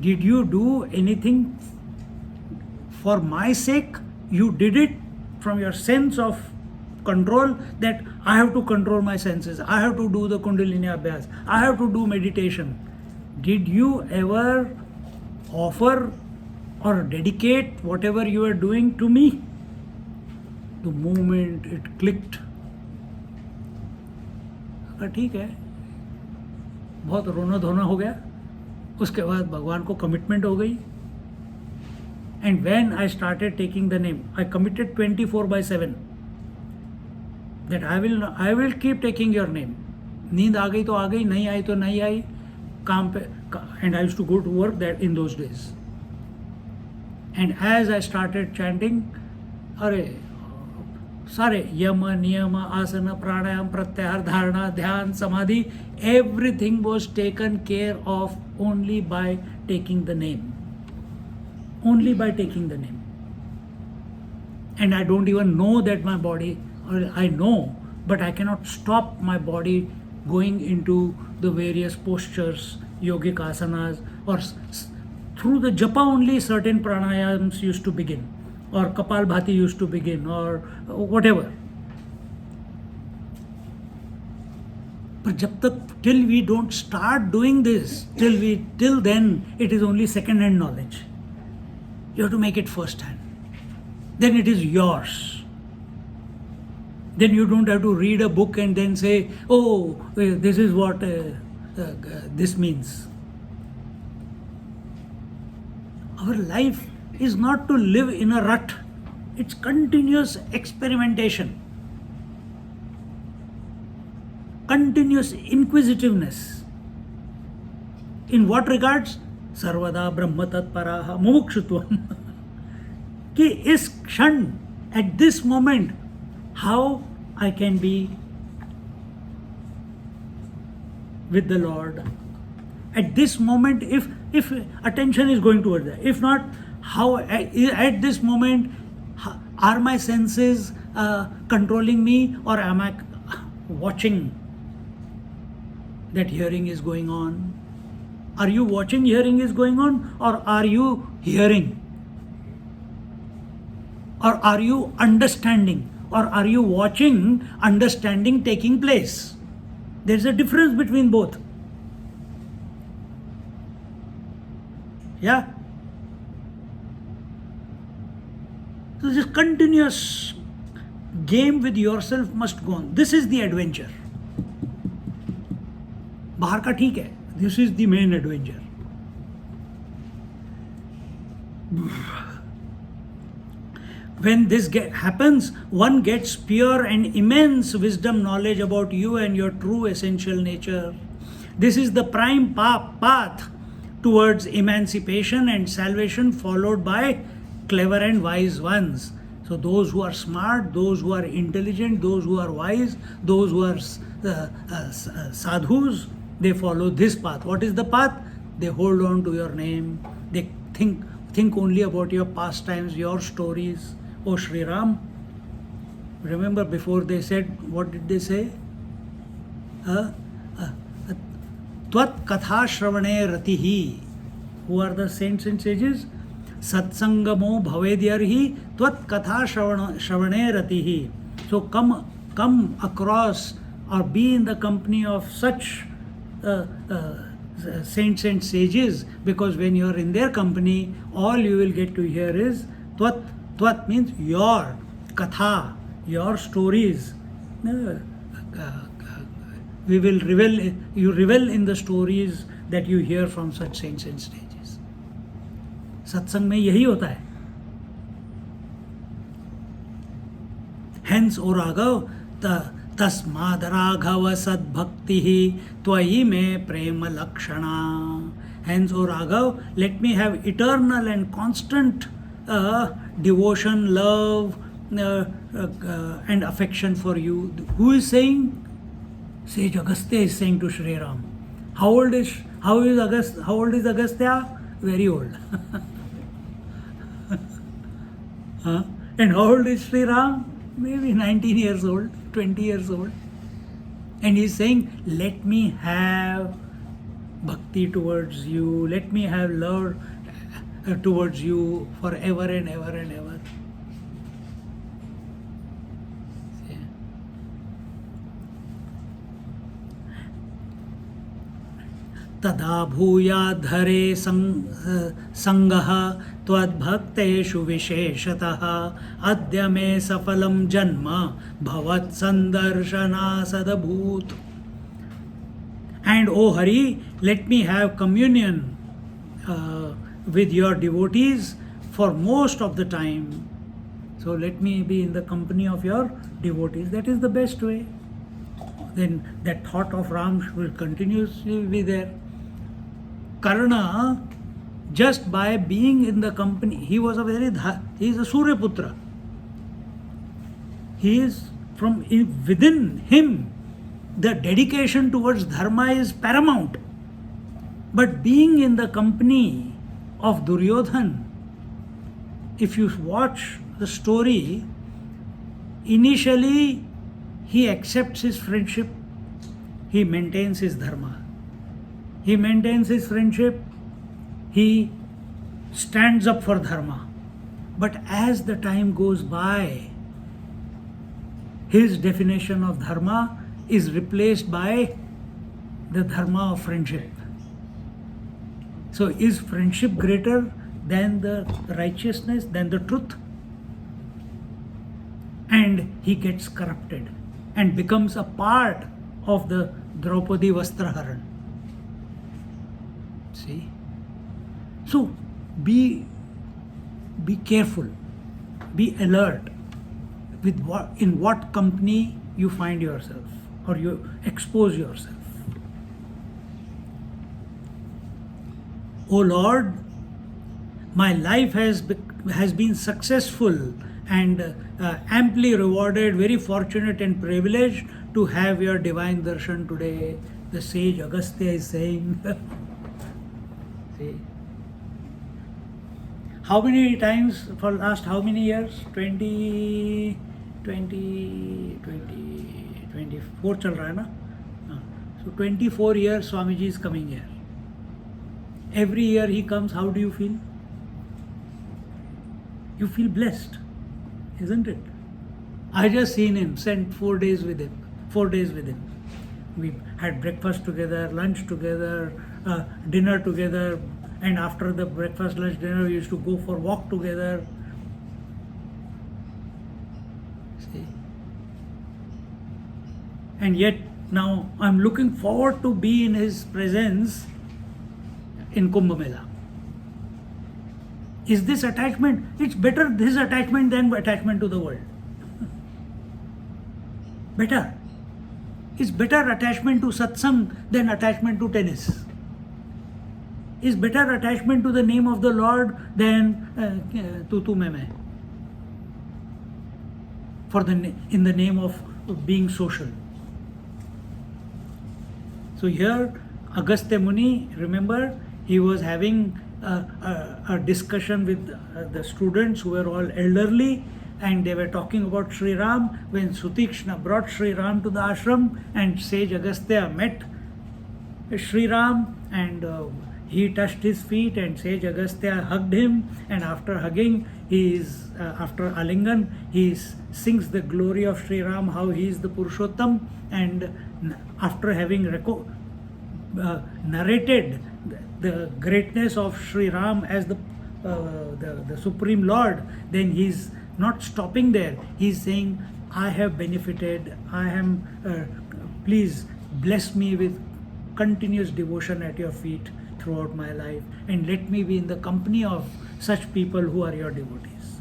Did you do anything for my sake? You did it from your sense of control, that I have to control my senses, I have to do the Kundalini Abhyas, I have to do meditation. Did you ever offer or dedicate whatever you are doing to me? The moment it clicked, ठीक है, बहुत रोना धोना हो गया. उसके बाद भगवान को कमिटमेंट हो गई. And when I started taking the name, I committed 24/7 that I will keep taking your name. नींद आ गई तो आ गई, नहीं आई तो नहीं आई. काम पे, and I used to go to work that in those days. And as I started chanting, अरे सारे यम नियम आसन प्राणायाम प्रत्याहार धारणा ध्यान समाधि, everything was taken care of only by taking the name. Only by taking the name. And I don't even know that my body, or I know, but I cannot stop my body going into the various postures, yogic asanas, or through the japa only certain pranayams used to begin, or Kapalbhati used to begin, or whatever. But jab tak, till we don't start doing this, till then it is only second hand knowledge. You have to make it first hand. Then it is yours. Then you don't have to read a book and then say, oh, this is what this means. Our life is not to live in a rut. It's continuous experimentation. Continuous inquisitiveness. In what regards? सर्वदा ब्रह्म तत्पराः मुमुक्षुत्वम. कि इस क्षण, at this moment, how I can be with the Lord. At this moment, if attention is going towards that. If not, how at this moment are my senses controlling me, or am I watching that hearing is going on? Are you watching hearing is going on, or are you hearing? Or are you understanding? Or are you watching understanding taking place? There's a difference between both. Yeah? So this continuous game with yourself must go on. This is the adventure. बाहर का ठीक है, This is the main adventure. When this happens, one gets pure and immense wisdom knowledge about you and your true essential nature. This is the prime path towards emancipation and salvation, followed by clever and wise ones. So those who are smart, those who are intelligent, those who are wise, those who are sadhus, they follow this path. What is the path? They hold on to your name. They think only about your pastimes, your stories. Oh Sri Ram, remember before they said, what did they say? Tvat katha shravane ratihi. Who are the saints and sages? Satsangamo bhavedyarhi tvat katha shravane ratihi. So come across or be in the company of such saints and sages, because when you are in their company, all you will get to hear is tvat. Tvat means your katha, your stories. We will revel in the stories that you hear from such saints and sages. सत्संग में यही होता है. Hence, O Raghav, तस्माद् राघव सद्भक्तिः त्वयि मे प्रेम लक्षणा. Hence, O Raghav, let me have eternal and constant devotion, love, and affection for you. Who is saying? Sage Agastya is saying to Sri Ram. How old is Agastya? Very old. And how old is Sri Ram? Maybe 19 years old, 20 years old. And he's saying, let me have bhakti towards you, let me have love towards you forever and ever and ever. तदा भूयाद्धरे संगः त्वद्भक्तेषु विशेषतः अद्य मे सफलं जन्म भवत्सन्दर्शनासदभूत्. And O Hari, let me have communion with your devotees for most of the time. So let me be in the company of your devotees. That is the best way. Then that thought of Ram will continuously be there. Karna, just by being in the company, he is a Suryaputra. He is from within him, the dedication towards dharma is paramount. But being in the company of Duryodhan, if you watch the story, initially he accepts his friendship, he maintains his dharma. He maintains his friendship, he stands up for dharma. But as the time goes by, his definition of dharma is replaced by the dharma of friendship. So is friendship greater than the righteousness, than the truth? And he gets corrupted and becomes a part of the Draupadi Vastraharan. See? So be careful, be alert with in what company you find yourself or you expose yourself. O Lord, my life has been successful and amply rewarded, very fortunate and privileged to have your divine darshan today. The sage Agastya is saying. See? How many times for last how many years? 24 chal raha hai na? So 24 years Swamiji is coming here. Every year he comes, how do you feel? You feel blessed, isn't it? I just seen him, spent 4 days with him. We had breakfast together, lunch together, dinner together, and after the breakfast, lunch, dinner, we used to go for walk together. See? And yet Now I'm looking forward to be in his presence in Kumbh Mela. Is this attachment? It's better this attachment than attachment to the world. Better. It's better attachment to satsang than attachment to tennis. Is better attachment to the name of the Lord than to meme. In the name of being social. So here Agastya Muni, remember, he was having a discussion with the students who were all elderly, and they were talking about Sri Ram when Sutikshna brought Sri Ram to the ashram, and sage Agastya met Sri Ram, and he touched his feet, and sage Agastya hugged him, and after hugging, after Alingan, he sings the glory of Sri Ram, how he is the Purushottam, and after having narrated the greatness of Sri Ram as the Supreme Lord, then he's not stopping there. He's saying, I have benefited, please bless me with continuous devotion at your feet throughout my life, and let me be in the company of such people who are your devotees.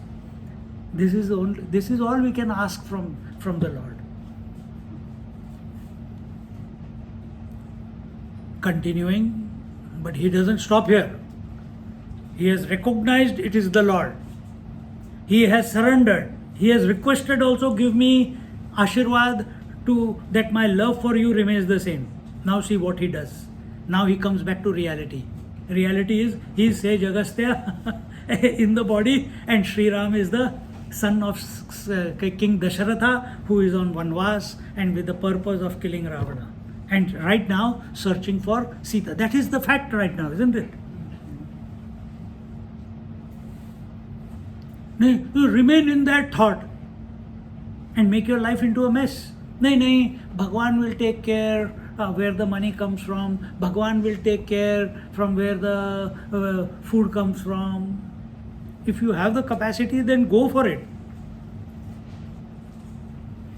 This is all we can ask from the Lord. Continuing, but he doesn't stop here. He has recognized it is the Lord. He has surrendered. He has requested also, give me Ashirwad that my love for you remains the same. Now see what he does. Now he comes back to reality. Reality is, he is Sage Agastya in the body, and Sri Ram is the son of King Dasharatha, who is on Vanvas and with the purpose of killing Ravana. And right now searching for Sita. That is the fact right now, isn't it? You remain in that thought and make your life into a mess. Nahi, Bhagwan will take care where the money comes from. Bhagwan will take care from where the food comes from. If you have the capacity, then go for it.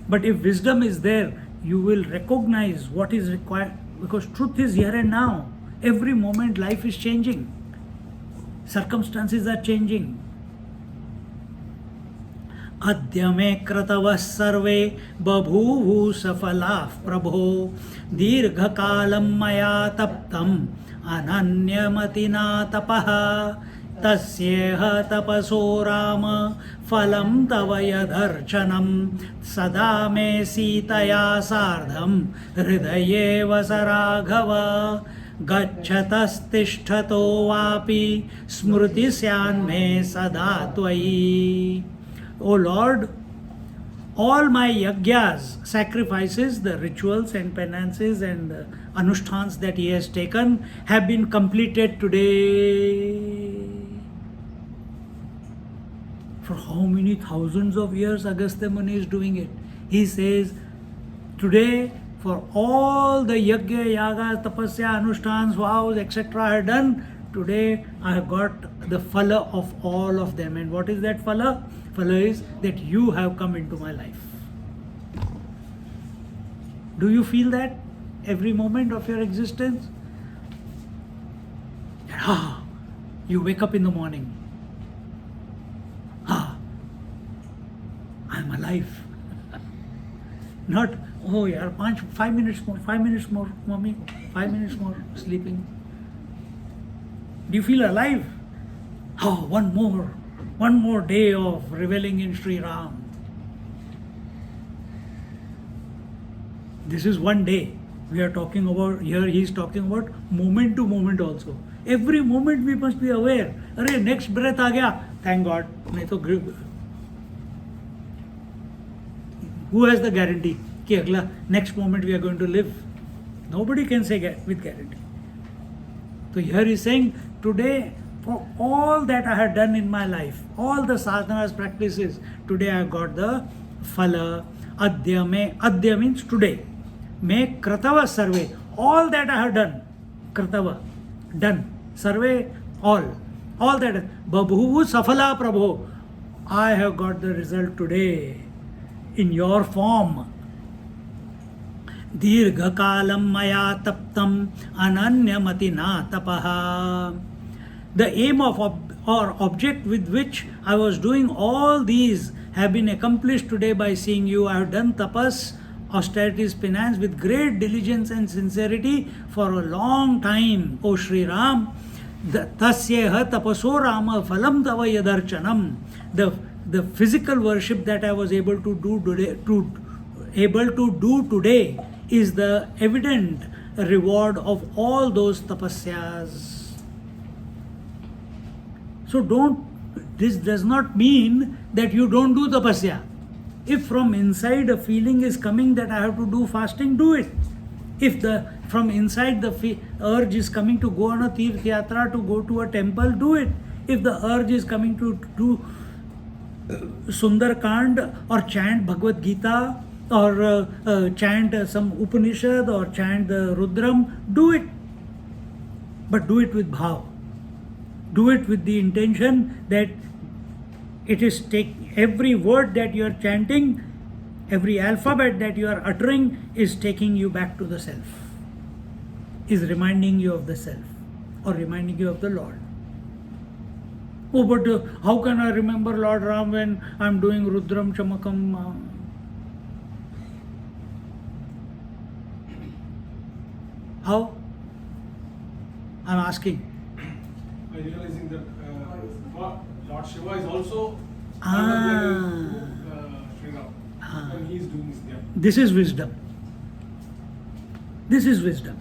But if wisdom is there, you will recognize what is required, because truth is here and now. Every moment life is changing. Circumstances are changing. अद्य मे क्रतवः सर्वे बभूवु सफलाः प्रभो दीर्घकालं मया तप्तम् अनन्यमतिना तपः तस्येह तपसो राम फलं तव यदर्चनं सदा मे सीतया सार्धं हृदये वस राघव गच्छतस्तिष्ठतो वापि स्मृति स्यान्मे सदा त्वयि. O Lord, all my yagyas, sacrifices, the rituals and penances and anushtans that he has taken have been completed today. For how many thousands of years Agastya Muni is doing it? He says, today, for all the yagya, yaga, tapasya, anushtans, vows, etc. I have done, today I have got the phala of all of them. And what is that phala? Phala is that you have come into my life. Do you feel that every moment of your existence? You wake up in the morning. I'm alive. Not, oh yaar, 5 minutes more, mommy, 5 minutes more sleeping. Do you feel alive? One more day of reveling in Sri Ram. This is one day. We are talking about, here he is talking about moment to moment also. Every moment we must be aware. Arey, next breath aa gaya. Thank God. Nahi to who has the guarantee कि अगला next moment we are going to live? Nobody can say with guarantee. So here he is saying, today, for all that I have done in my life, all the sadhanas practices, today I have got the phala. Adya means today. Me kratava sarve. All that I have done. Kratava. Done. Sarve. All that. Babhuvu safala prabho. I have got the result today in your form. Dirghakalam maya taptam ananyamatina tapaha. The aim of or object with which I was doing all these have been accomplished today by seeing you. I have done tapas, austerities, penance with great diligence and sincerity for a long time, O Sri Ram. Tasyeha tapaso Rama phalam tava yadarchanam. The physical worship that I was able to do today is the evident reward of all those tapasyas. So this does not mean that you don't do tapasya. If from inside a feeling is coming that I have to do fasting, do it. If from inside the urge is coming to go on a Tirth Yatra, to go to a temple, do it. If the urge is coming to do Sundar Kand or chant Bhagavad Gita or chant some Upanishad or chant the Rudram, do it. But do it with bhav. Do it with the intention that it is every word that you are chanting, every alphabet that you are uttering is taking you back to the self, is reminding you of the self or reminding you of the Lord. Oh, but how can I remember Lord Ram when I am doing Rudram Chamakam? How? I am asking.
By realizing that Lord Shiva is also Sri Ram, and he is doing this. Yeah.
This is wisdom. This is wisdom.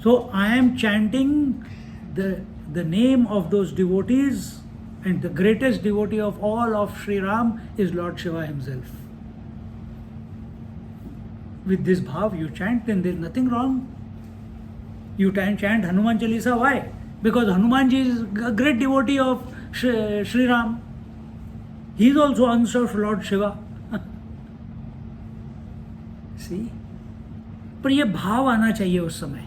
So I am chanting the name of those devotees, and the greatest devotee of all of Sri Ram is Lord Shiva himself. With this bhav you chant, then there is nothing wrong. You chant Hanuman Chalisa, why? Because Hanumanji is a great devotee of Sri Ram. He is also अंश of Lord Shiva. See? पर ये भाव आना चाहिए उस समय.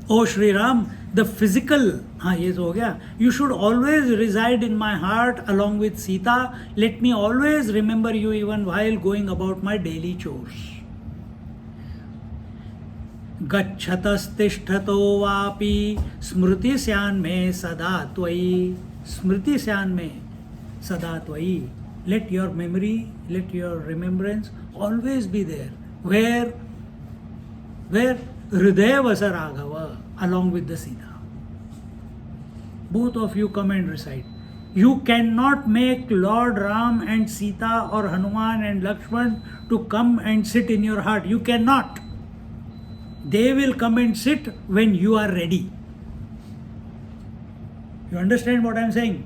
O Sri Ram, the physical, ये तो हो गया. You should always reside in my heart along with Sita. Let me always remember you even while going about my daily chores. गच्छतस्तिष्ठतो वापि स्मृति स्यान् मे सदा त्वयि. स्मृति स्यान् मे सदा त्वयि. Let your memory, let your remembrance always be there. Where Hridaya Vasa Raghava, along with the Sita. Both of you come and recite. You cannot make Lord Ram and Sita or Hanuman and Lakshman to come and sit in your heart. You cannot. They will come and sit when you are ready. You understand what I am saying?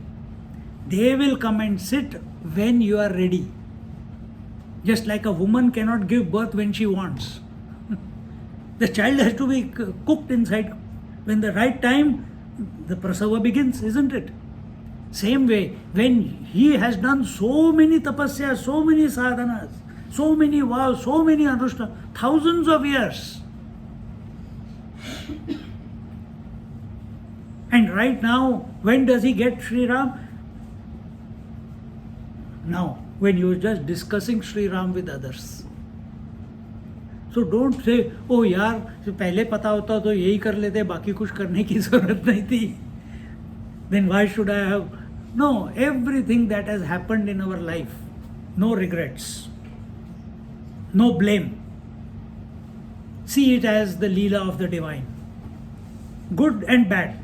They will come and sit when you are ready. Just like a woman cannot give birth when she wants. The child has to be cooked inside. When the right time, the prasava begins, isn't it? Same way, when he has done so many tapasyas, so many sadhanas, so many vows, so many anushthanas, thousands of years. And right now, when does he get Sri Ram? Now, when you are just discussing Sri Ram with others. So don't say, oh यार पहले पता होता तो यही कर लेते, बाकी कुछ करने की जरूरत नहीं थी. Then why should I have? No, everything that has happened in our life, no regrets, no blame. See it as the Leela of the divine. Good and bad.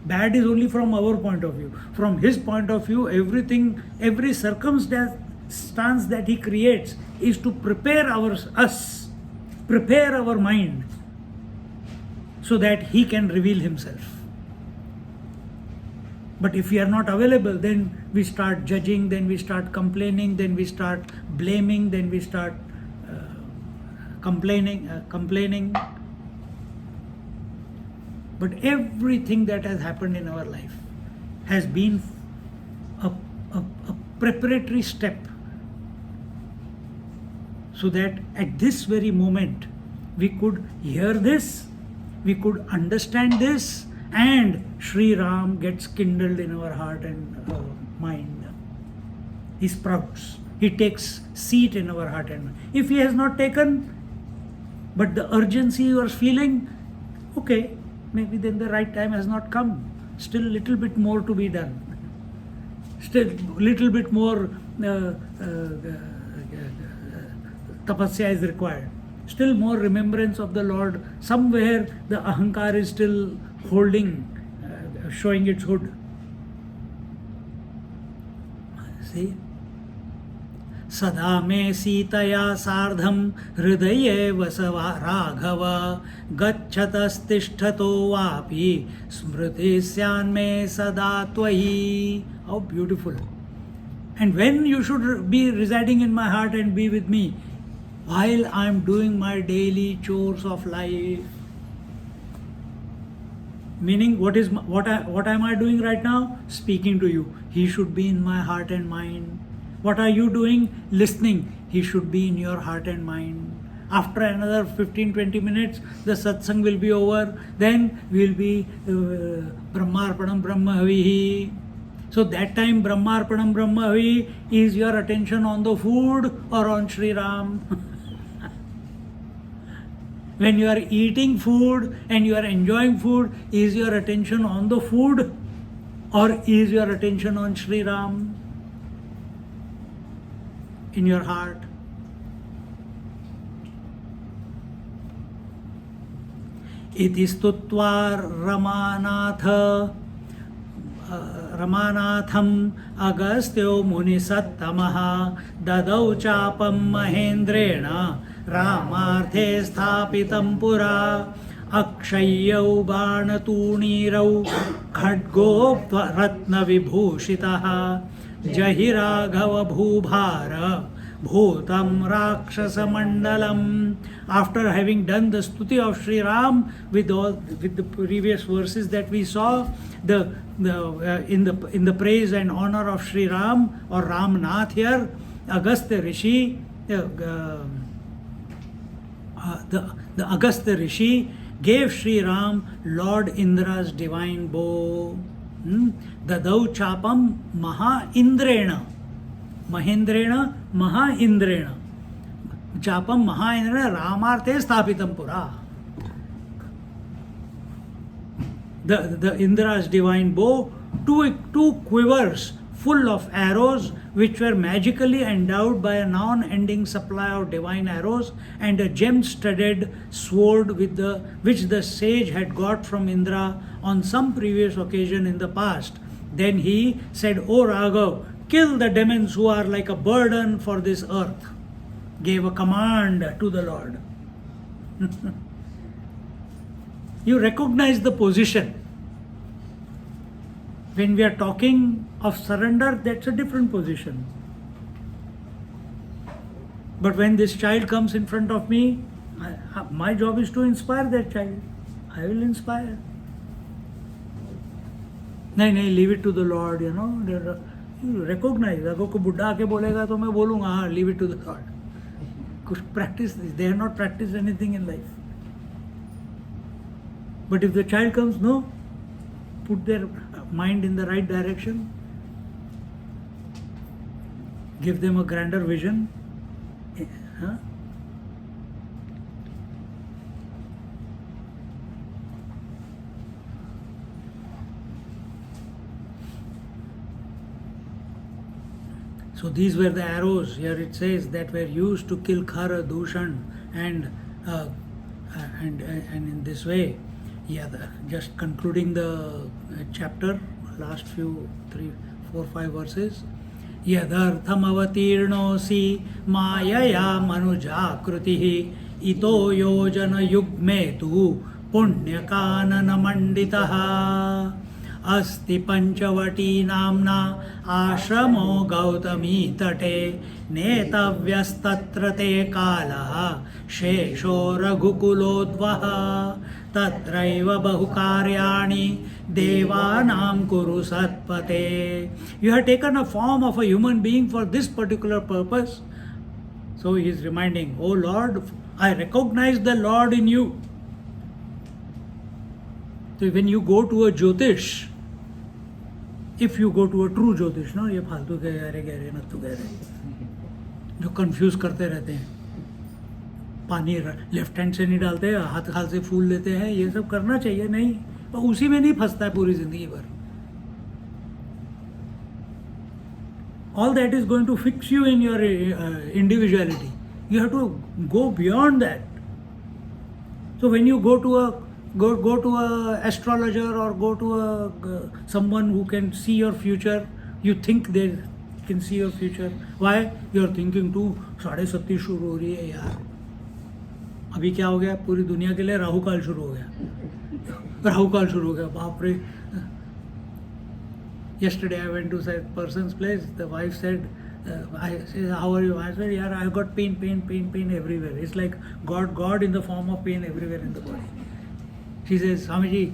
Bad is only from our point of view. From his point of view, everything, every circumstance that he creates is to prepare us, prepare our mind so that he can reveal himself. But if we are not available, then we start judging, then we start complaining, then we start blaming, then we start complaining. But everything that has happened in our life has been a preparatory step so that at this very moment we could hear this, we could understand this, and Sri Ram gets kindled in our heart and mind. He sprouts. He takes seat in our heart and mind. If he has not taken, but the urgency you are feeling, okay, maybe then the right time has not come. Still little bit more to be done. Still little bit more tapasya is required. Still more remembrance of the Lord. Somewhere the ahankar is still holding, showing its hood. See? सदा मे सीतया सार्धं हृदये वसवा राघव गच्छतस्तिष्ठतो वापि स्मृतिस्यान्मे सदा त्वयि. How beautiful. And when you should be residing in my heart and be with me? While I am doing my daily chores of life. Meaning, what am I doing right now? Speaking to you. He should be in my heart and mind. What are you doing? Listening. He should be in your heart and mind. After another 15-20 minutes, the satsang will be over. Then we will be Brahmarpanam Brahmahavihi. So that time Brahmarpanam Brahmahavihi is your attention on the food or on Sri Ram. When you are eating food and you are enjoying food, is your attention on the food or is your attention on Sri Ram? In your heart. Iti stutva Ramanatham Agastyo Munisattamah Dadau Chapam Mahendrena Ramarthe Sthapitam Pura Akshayau Banatunirau Khadgoptva Ratna Vibhushitaha Jahiraghava Bhubhara Bhutam Rakshasa Mandalam. After having done the stuti of Sri Ram with the previous verses that we saw, in the praise and honor of Sri Ram or Ramnath here, Agastya Rishi, the Agastya Rishi gave Sri Ram Lord Indra's divine bow. Dadau Chapam Maha Indrena. Mahendrena Maha Indrena. Chapam Maha Indrena Ramarthe Sthapitam Pura. The Indra's divine bow, two quivers full of arrows which were magically endowed by a non-ending supply of divine arrows, and a gem-studded sword which the sage had got from Indra on some previous occasion in the past. Then he said, O Raghav, kill the demons who are like a burden for this earth. Gave a command to the Lord. You recognize the position. When we are talking of surrender, that's a different position. But when this child comes in front of me, my job is to inspire that child. I will inspire. नहीं, leave it to the Lord, you know. You recognize. अगर कोई बुढ़ा आके बोलेगा तो मैं बोलूँगा हाँ, leave it to the Lord. कुछ practice, they have not practiced anything in life. But if the child comes, no, put their mind in the right direction, give them a grander vision. Huh? So these were the arrows, here it says, that were used to kill Khara, Dushan, and in this way, just concluding the chapter, last few 3, 4, 5 verses. Yadartham avatirnosi mayaya manujakrutihi ito yojana yugmetu punyakanana manditaha asti panchavati namna ashramo gautami tate netavyastattra te kalaha shesho raghukulodvaha tatraiva bahukaryani devanam kuru satpate. You have taken a form of a human being for this particular purpose. So he is reminding, oh Lord, I recognize the Lord in you. So when you go to a Jyotish, if you go to a true Jyotish, no, ये फालतू के गहरे गहरे नत्थु गहरे जो confuse करते रहते हैं, पानी लेफ्ट हैंड से नहीं डालते, हाथ खाल से फूल लेते हैं, ये सब करना चाहिए नहीं, पर उसी में नहीं फंसता है पूरी जिंदगी भर. All that is going to fix you in your individuality. You have to go beyond that. So when you go to a astrologer or go to someone who can see your future, you think they can see your future. Why? You are thinking too 7:30 शुरू हो रही है यार. अभी क्या हो गया, पूरी दुनिया के लिए राहु काल शुरू हो गया. राहु काल शुरू हो गया, बाप रे. Yesterday I went to that person's place. The wife said, I said, how are you? I said, yeah, I got pain everywhere. It's like God in the form of pain everywhere in the body. She says, Swamiji,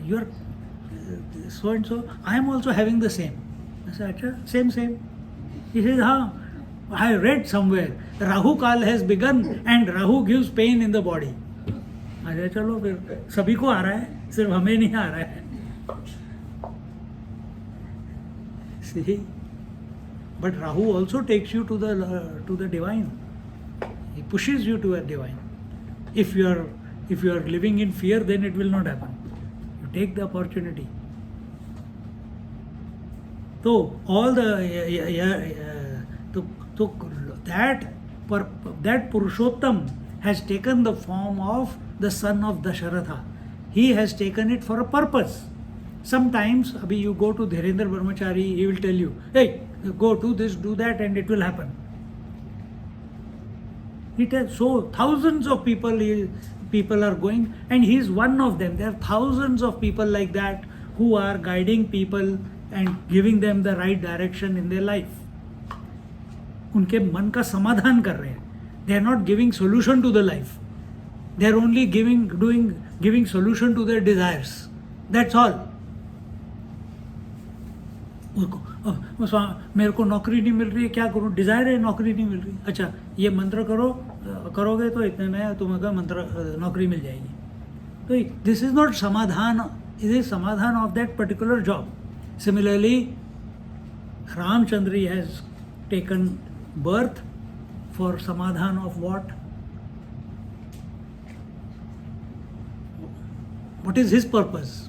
you're so and so. I am also having the same. I said, Acha, same. He says, I read somewhere, Rahu Kal has begun and Rahu gives pain in the body. I said, चलो फिर सभी को आ रहा है, सिर्फ हमें नहीं आ रहा है. See, but Rahu also takes you to the divine. He pushes you to a divine. If you are living in fear, then it will not happen. You take the opportunity. So all that Purushottam has taken the form of the son of Dasharatha. He has taken it for a purpose. Sometimes, abhi you go to Dhirendra Brahmachari, he will tell you, hey, go do this, do that, and it will happen. He tells, so thousands of people are going, and he is one of them. There are thousands of people like that who are guiding people and giving them the right direction in their life. उनके मन का समाधान कर रहे हैं. They are not giving solution to the life. They are only giving solution to their desires. That's all. मेरे को नौकरी नहीं मिल रही है, क्या करूं? डिजायर है, नौकरी नहीं मिल रही. अच्छा, ये मंत्र करोगे तो इतने में तुम्हें नौकरी मिल जाएगी. तो दिस इज नॉट समाधान. इट इज समाधान of that particular job. Similarly, Ramchandra has taken birth for समाधान of what is his purpose?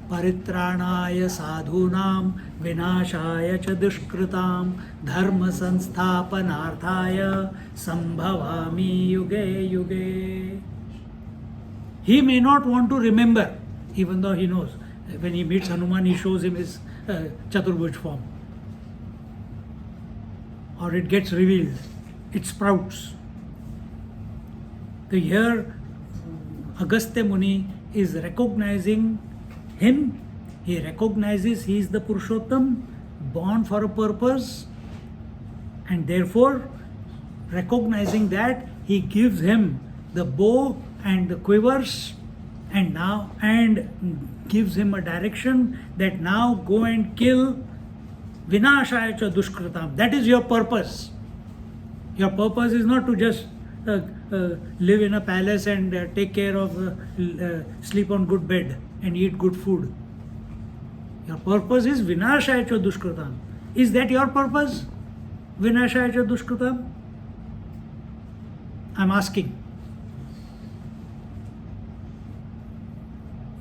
परित्राणाय साधूनां विनाशाय च दुष्कृतां धर्म संस्थापनार्थाय संभवामि युगे युगे. He may not want to remember, even though he knows. When he meets Hanuman, he shows him his Chaturbhuj form. Or it gets revealed. It sprouts. So here, Agastya Muni is recognizing him. He recognizes he is the Purushottam, born for a purpose, and therefore recognizing that, he gives him the bow and the quivers, and gives him a direction that now go and kill Vinashaya cha Dushkritam. That is your purpose. Your purpose is not to just live in a palace and take care of, sleep on good bed and eat good food. Your purpose is Vinashaya cha Dushkritam. Is that your purpose? Vinashaya cha Dushkritam? I'm asking.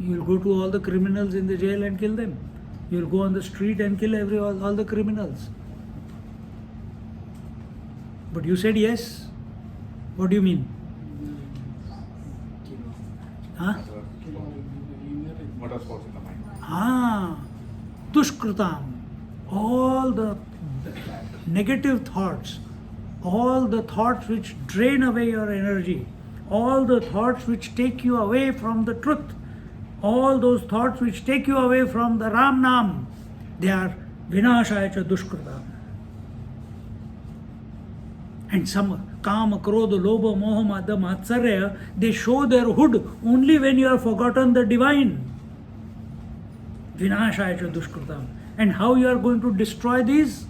You'll go to all the criminals in the jail and kill them. You'll go on the street and kill all the criminals. But you said yes. What do you mean? Huh?
What else was in the mind?
Dushkritam. All the negative thoughts, all the thoughts which drain away your energy, all the thoughts which take you away from the truth, all those thoughts which take you away from the Ram Nam, they are Vinashaya cha Dushkritam. And some Kama, Krodha, Lobha, Moha, Mada, Matsarya, they show their hood only when you have forgotten the divine. Vinashaya cha Dushkritam. And how you are going to destroy these?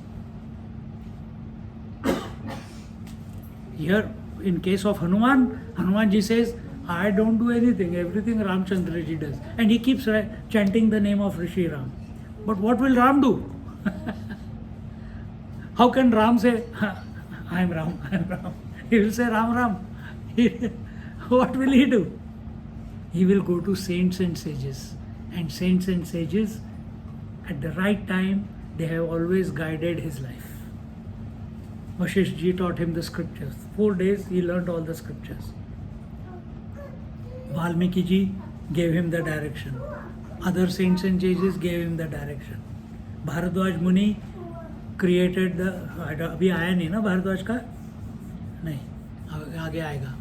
Here, in case of Hanuman, Hanumanji says, I don't do anything. Everything Ramchandraji does. And he keeps chanting the name of Rishi Ram. But what will Ram do? How can Ram say, I am Ram, I am Ram? He will say Ram Ram. What will he do? He will go to saints and sages. And saints and sages, at the right time, they have always guided his life. Vashisht ji taught him the scriptures. 4 days he learned all the scriptures. Valmiki ji gave him the direction. Other saints and sages gave him the direction. Bharadwaj Muni created the... अभी आया नहीं ना भारद्वाज का? नहीं, आगे आएगा.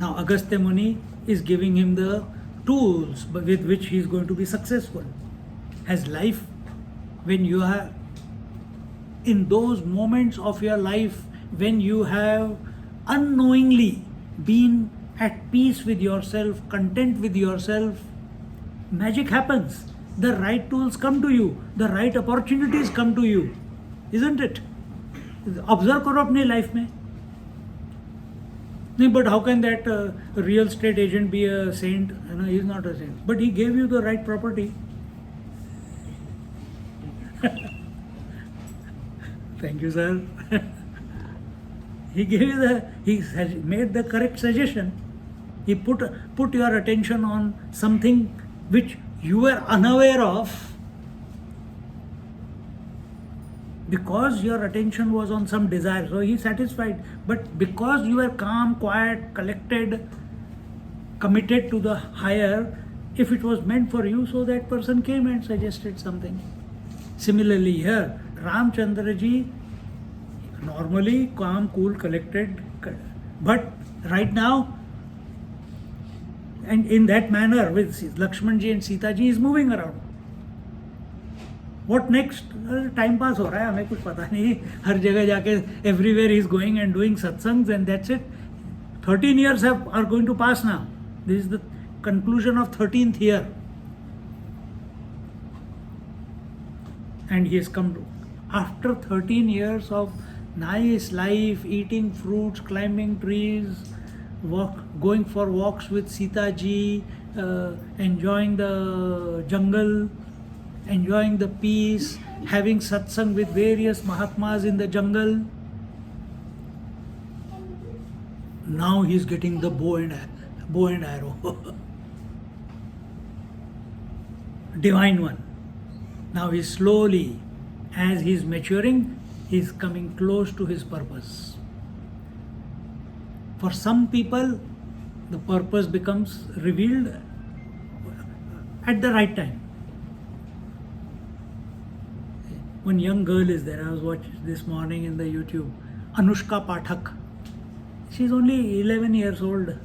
Now Agastya Muni is giving him the tools with which he is going to be successful. As life, when you are in those moments of your life when you have unknowingly been at peace with yourself, content with yourself, magic happens. The right tools come to you, the right opportunities come to you, isn't it? Observe करो अपने life में. No, but how can that real estate agent be a saint? No, he is not a saint. But he gave you the right property. Thank you, sir. He gave you he made the correct suggestion. He put your attention on something which you were unaware of, because your attention was on some desire. So he satisfied. But because you were calm, quiet, collected, committed to the higher, if it was meant for you, so that person came and suggested something. Similarly here, Ramchandra ji, normally calm, cool, collected, but right now, and in that manner with Lakshman ji and Sita ji is moving around. What next? Time pass हो रहा है, हमें कुछ पता नहीं. हर जगह जाके everywhere he is going and doing satsangs, and that's it. 13 years are going to pass now. This is the conclusion of 13th year. And he has come to, after 13 years of nice life, eating fruits, climbing trees, going for walks with Sita ji, enjoying the jungle, enjoying the peace, having satsang with various Mahatmas in the jungle. Now he is getting the bow and arrow. Divine one. Now he slowly, as he is maturing, he is coming close to his purpose. For some people, the purpose becomes revealed at the right time. One young girl is there, I was watching this morning in the YouTube, Anushka Pathak. She's only 11 years old.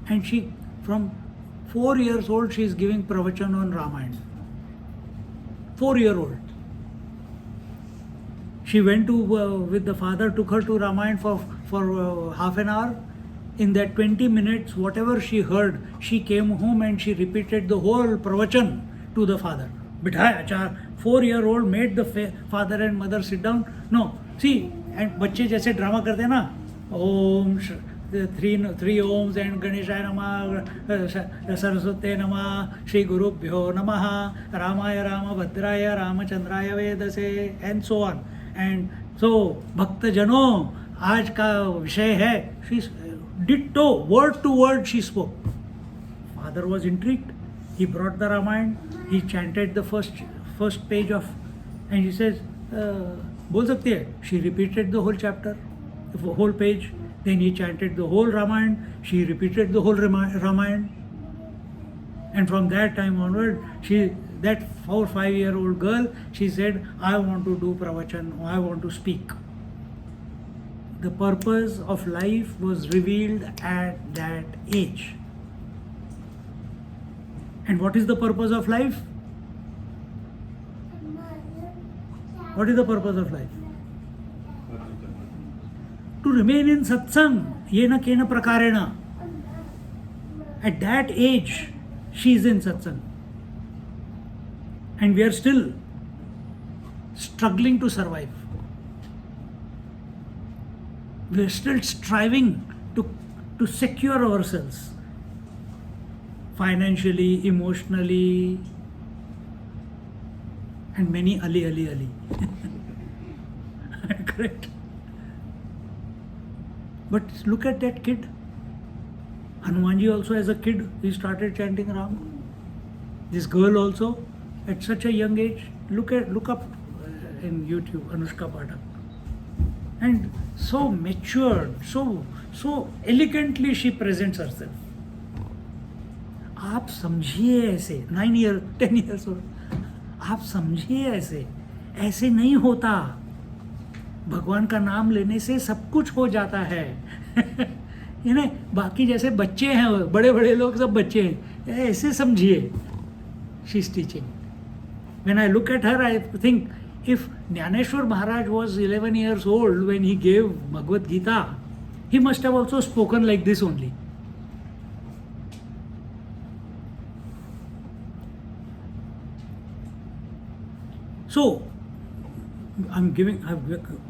And she, from 4 years old, she is giving pravachan on Ramayana. 4-year-old. She went to, with the father, took her to Ramayana for half an hour. In that 20 minutes, whatever she heard, she came home and she repeated the whole pravachan to the father. Bithaya achar, 4-year-old made the father and mother sit down. No, see, and बच्चे जैसे drama करते हैं ना, ओम three ohms and गणेशाय नमः, सरस्वते नमः, श्री गुरुभ्यो नमः, रामाय रामभद्राय रामचंद्राय वेदसे, and so on. And so, भक्तजनों, आज का विषय है, she ditto, word to word she spoke. Father was intrigued. He brought the Ramayana, he chanted the first page of, and he says, बोल सकती है? She repeated the whole chapter, the whole page. Then he chanted the whole Ramayana, she repeated the whole Ramayana. And from that time onward, that 4 or 5-year-old girl, she said, I want to do pravachan, I want to speak. The purpose of life was revealed at that age. And what is the purpose of life? What is the purpose of life? To remain in satsang, yena kena prakarena. At that age, she is in satsang. And we are still struggling to survive. We are still striving to to secure ourselves financially, emotionally, and many Ali. Correct? But look at that kid. Hanumanji also, as a kid, he started chanting Ram. This girl also, at such a young age, look up in YouTube, Anushka Pathak. And so matured, so elegantly she presents herself. आप समझिए ऐसे 10 years old, आप समझिए ऐसे नहीं होता. भगवान का नाम लेने से सब कुछ हो जाता है. बाकी जैसे बच्चे हैं, बड़े लोग सब बच्चे हैं, ऐसे समझिए. She is teaching. When I look at her, I think if Jnaneshwar Maharaj was 11 years old when he gave Bhagavad Gita, he must have also spoken like this only. So, I've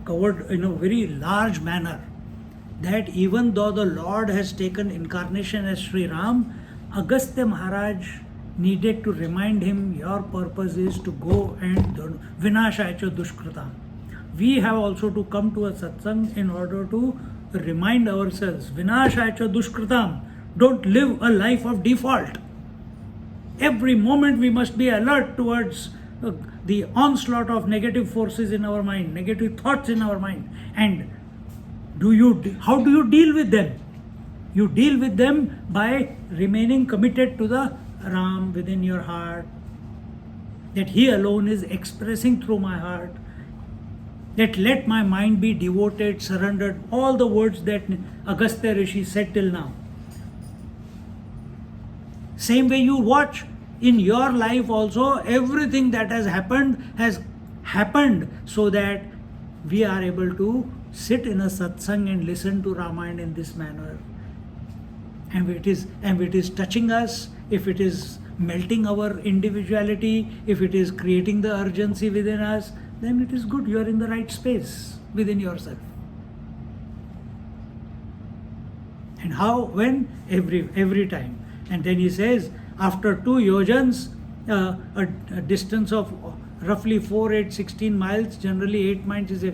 covered in a very large manner that even though the Lord has taken incarnation as Sri Ram, Agastya Maharaj needed to remind him, your purpose is to go and vinashacha dushkrita. We have also to come to a satsang in order to remind ourselves, vinashacha dushkritam, don't live a life of default. Every moment we must be alert towards the onslaught of negative forces in our mind, negative thoughts in our mind. And how do you deal with them? You deal with them by remaining committed to the Ram within your heart, that He alone is expressing through my heart, that let my mind be devoted, surrendered, all the words that Agastya Rishi said till now. Same way you watch in your life also, everything that has happened so that we are able to sit in a satsang and listen to Ramayana in this manner. And it is touching us, if it is melting our individuality, if it is creating the urgency within us, then it is good. You are in the right space within yourself. And how? When? Every time. And then he says, after 2 yojans, a distance of roughly 4, 8, 16 miles, generally 8 miles is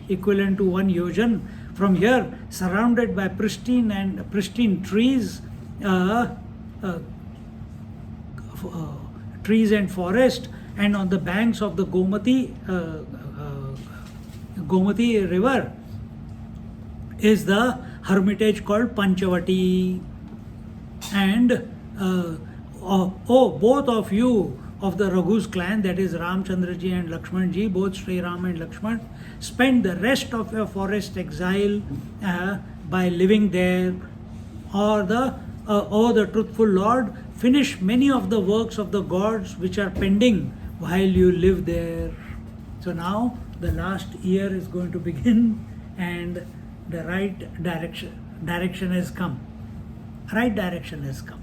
equivalent to 1 yojan. From here, surrounded by pristine trees, trees and forest, and on the banks of the Gomati river is the hermitage called Panchavati. And both of you of the Raghu's clan, that is Ramchandraji and Lakshmanji, both Sri Ram and Lakshman, spend the rest of your forest exile by living there, or the truthful Lord, finish many of the works of the gods which are pending while you live there. So now the last year is going to begin, and the right direction has come. Right direction has come.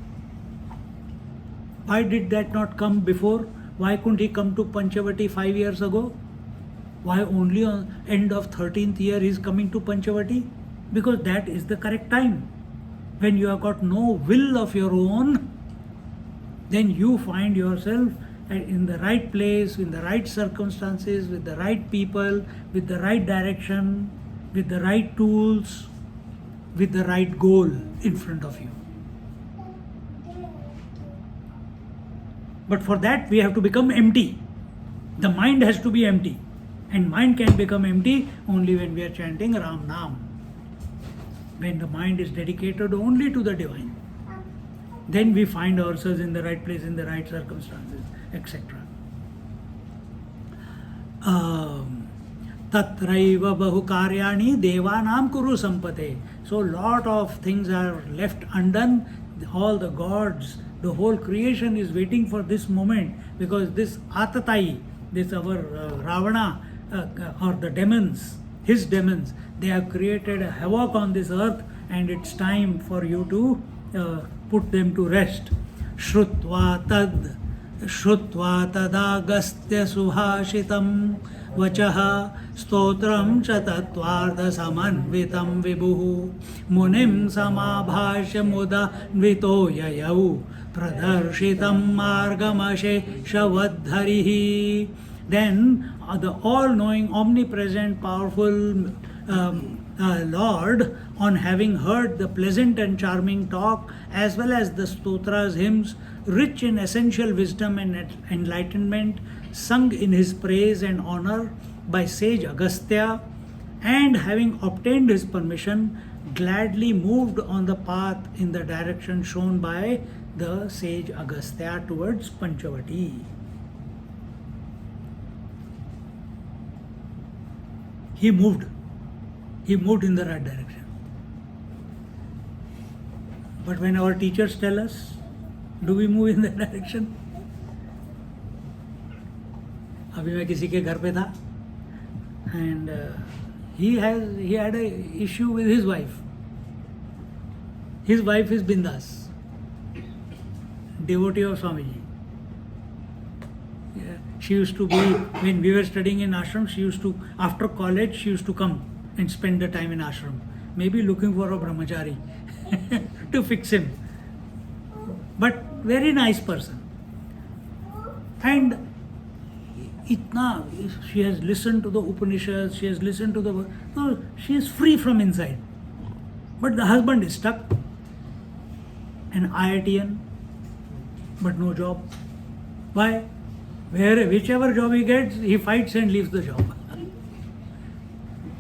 Why did that not come before? Why couldn't he come to Panchavati 5 years ago? Why only on end of 13th year he is coming to Panchavati? Because that is the correct time. When you have got no will of your own, then you find yourself in the right place, in the right circumstances, with the right people, with the right direction, with the right tools, with the right goal in front of you. But for that we have to become empty. The mind has to be empty. And mind can become empty only when we are chanting Ram Naam. When the mind is dedicated only to the divine, then we find ourselves in the right place, in the right circumstances, etc. Tatraiva bahu karyani devanam kuru sampate. So lot of things are left undone. All the gods, the whole creation is waiting for this moment, because this Atatai, this our Ravana, or the demons, his demons, they have created a havoc on this earth, and it's time for you to put them to rest. Shrutva tadagastya suhashitam वचः स्तोत्रं च तत्त्वार्थसमन्वितं विभुः मुनिं समाभाष्य मुदान्वितो ययौ प्रदर्शितं मार्गमशेषवद्धरिः. Then the all-knowing, omnipresent, powerful Lord, on having heard the pleasant and charming talk as well as the stotras, hymns, rich in essential wisdom and enlightenment, sung in his praise and honor by sage Agastya, and having obtained his permission, gladly moved on the path in the direction shown by the sage Agastya towards Panchavati. He moved in the right direction. But when our teachers tell us, do we move in that direction? अभी मैं किसी के घर पे था, and he had a issue with his wife. His wife is Bindas, devotee of Swamiji. Yeah. She used to be, when we were studying in ashram, she used to, after college, she used to come and spend the time in ashram, maybe looking for a brahmachari to fix him. But very nice person. And itna, she has listened to the Upanishads, she has listened to the, so she is free from inside. But the husband is stuck, an IITian, but no job. Why? Whichever job he gets, he fights and leaves the job.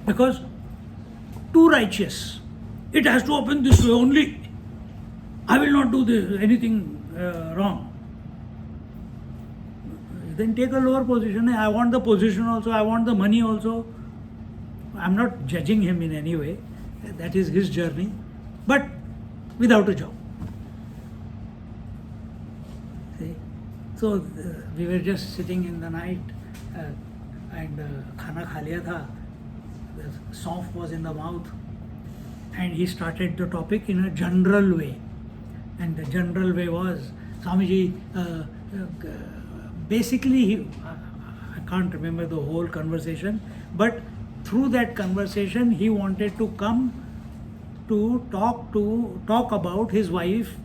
Because too righteous. It has to happen this way only. I will not do anything wrong. Then take a lower position. I want the position also, I want the money also. I'm not judging him in any way. That is his journey. But without a job. See? So we were just sitting in the night and khana kha liya tha. The saunf was in the mouth. And he started the topic in a general way. And the general way was, Swamiji, basically, I can't remember the whole conversation, but through that conversation, he wanted to come to talk about his wife,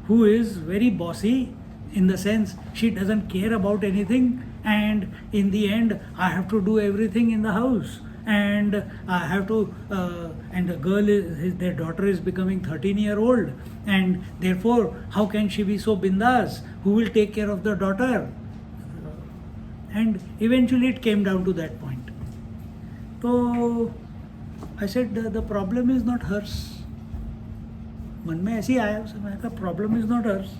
who is very bossy, in the sense she doesn't care about anything, and in the end, I have to do everything in the house. And I have to, and the girl their daughter is becoming 13-year-old, and therefore, how can she be so bindas? Who will take care of the daughter? And eventually it came down to that point. So I said, the problem is not hers. मन में ऐसी आया, मैंने कहा problem is not hers.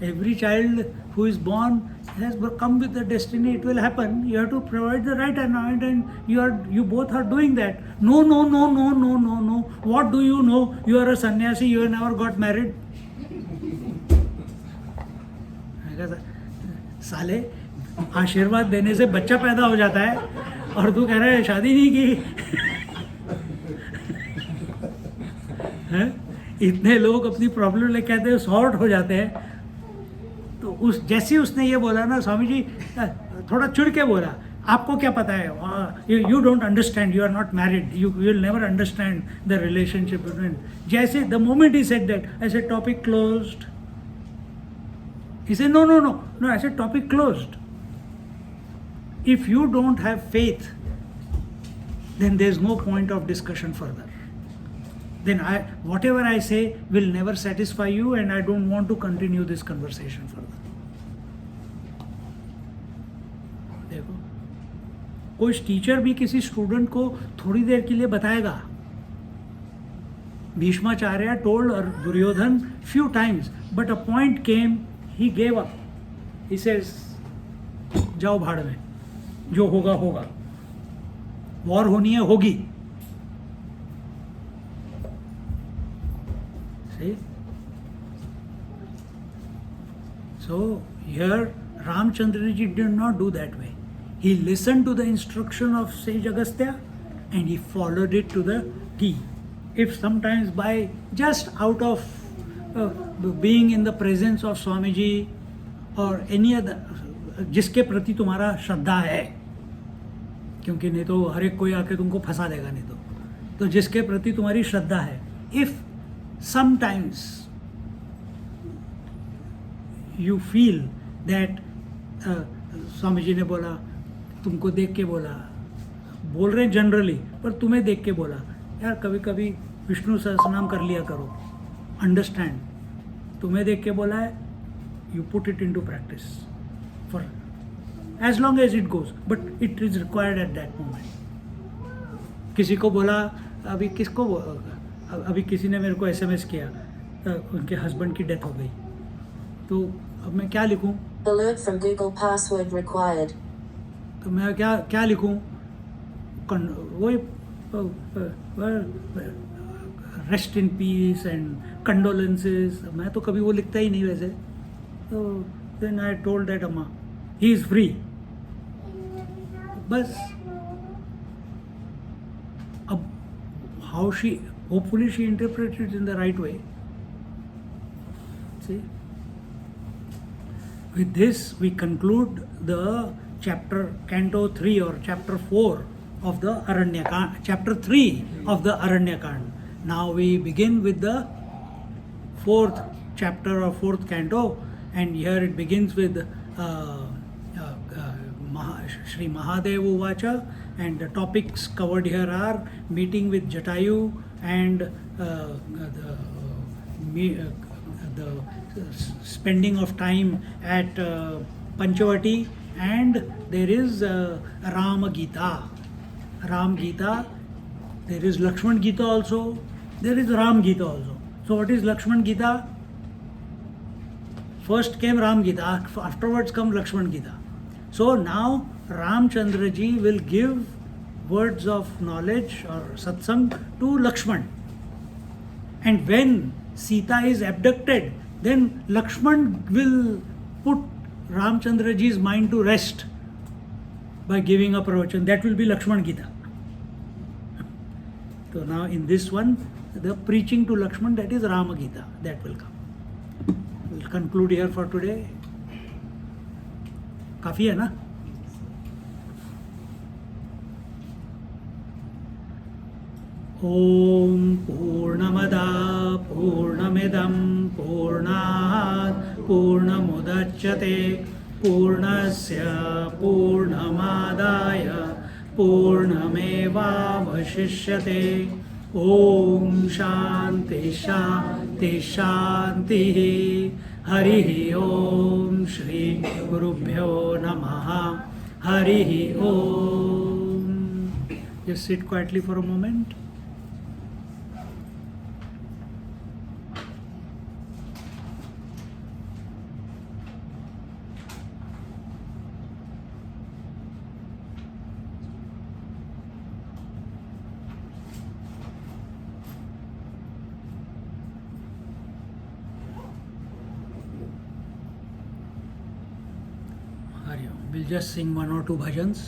Every child who is born has come with a destiny. It will happen. You have to provide the right environment, and you both are doing that. No. What do you know? You are a sannyasi. You have never got married. साले आशीर्वाद देने से बच्चा पैदा हो जाता है और तू कह रहा है शादी नहीं की. हैं? इतने लोग अपनी प्रॉब्लम लेके आते हैं, सॉर्ट हो जाते हैं. तो उस जैसे उसने ये बोला ना, स्वामी जी थोड़ा चिढ़ के बोला, आपको क्या पता है, you don't understand, you are not married, you will never understand the relationship between. जैसे the moment he said that, I said topic closed. He said, no. I said, topic closed. If you don't have faith, then there's no point of discussion further. Then whatever I say will never satisfy you, and I don't want to continue this conversation further. देखो, कोई teacher भी किसी student को थोड़ी देर के लिए बताएगा. Bhishmacharya told Duryodhan few times, but a point came, he gave up. He says, जाओ भाड़ में, जो होगा होगा, वॉर होनी है होगी. See? So here Ramchandra ji did not do that way. He listened to the instruction of sage Agastya and he followed it to the T. If sometimes by just out of being in the presence of Swamiji or any other, जिसके प्रति तुम्हारा श्रद्धा है, क्योंकि नहीं तो हर एक कोई आके तुमको फंसा देगा, नहीं तो जिसके प्रति तुम्हारी श्रद्धा है. If sometimes you feel that, Swami ji ने बोला, तुमको देख के बोला, बोल रहे हैं जनरली, पर तुम्हें देख के बोला, यार कभी कभी विष्णु सहस्रनाम कर लिया करो. अंडरस्टैंड, तुम्हें देख के बोला है, you put it into practice for as long as it goes, but it is required at that moment. किसी को बोला, अभी किसी ने मेरे को SMS किया, उनके हस्बैंड की डेथ हो गई, तो अब मैं क्या लिखूं?
Alert from Google, password required.
तो मैं क्या लिखूं? वही rest in peace and condolences, मैं तो कभी वो लिखता ही नहीं वैसे. तो देन आई टोल्ड दैट अम्मा ही इज फ्री, बस. अब how she, hopefully she interpreted in the right way. See, with this we conclude the chapter canto 3 or chapter 4 of the Aranyakand, chapter 3 of the Aranyakand. Now we begin with the fourth chapter or fourth canto, and here it begins with Shri Mahadev Uvacha, and the topics covered here are meeting with Jatayu and the spending of time at Panchavati, and there is Ram Gita. There is Lakshman Gita also, there is Ram Gita also. So what is Lakshman Gita? First came Ram Gita, afterwards comes Lakshman Gita. So now Ramchandra ji will give words of knowledge or satsang to Lakshman. And when Sita is abducted, then Lakshman will put Ramchandra ji's mind to rest by giving a pravachan. That will be Lakshman Gita. So now in this one, the preaching to Lakshman, that is Rama Gita, that will come. We'll conclude here for today. काफी है ना? ओम पूर्णमदा पूर्णमिदं पूर्णात् पूर्णमुदच्यते पूर्णस्य पूर्णमादाय पूर्णमेवावशिष्यते. ओम शांति शांति शांतिः. हरिः ओम. श्री गुरुभ्यो नमः. हरिः ओम. Just sit quietly for a moment. We'll just sing one or two bhajans.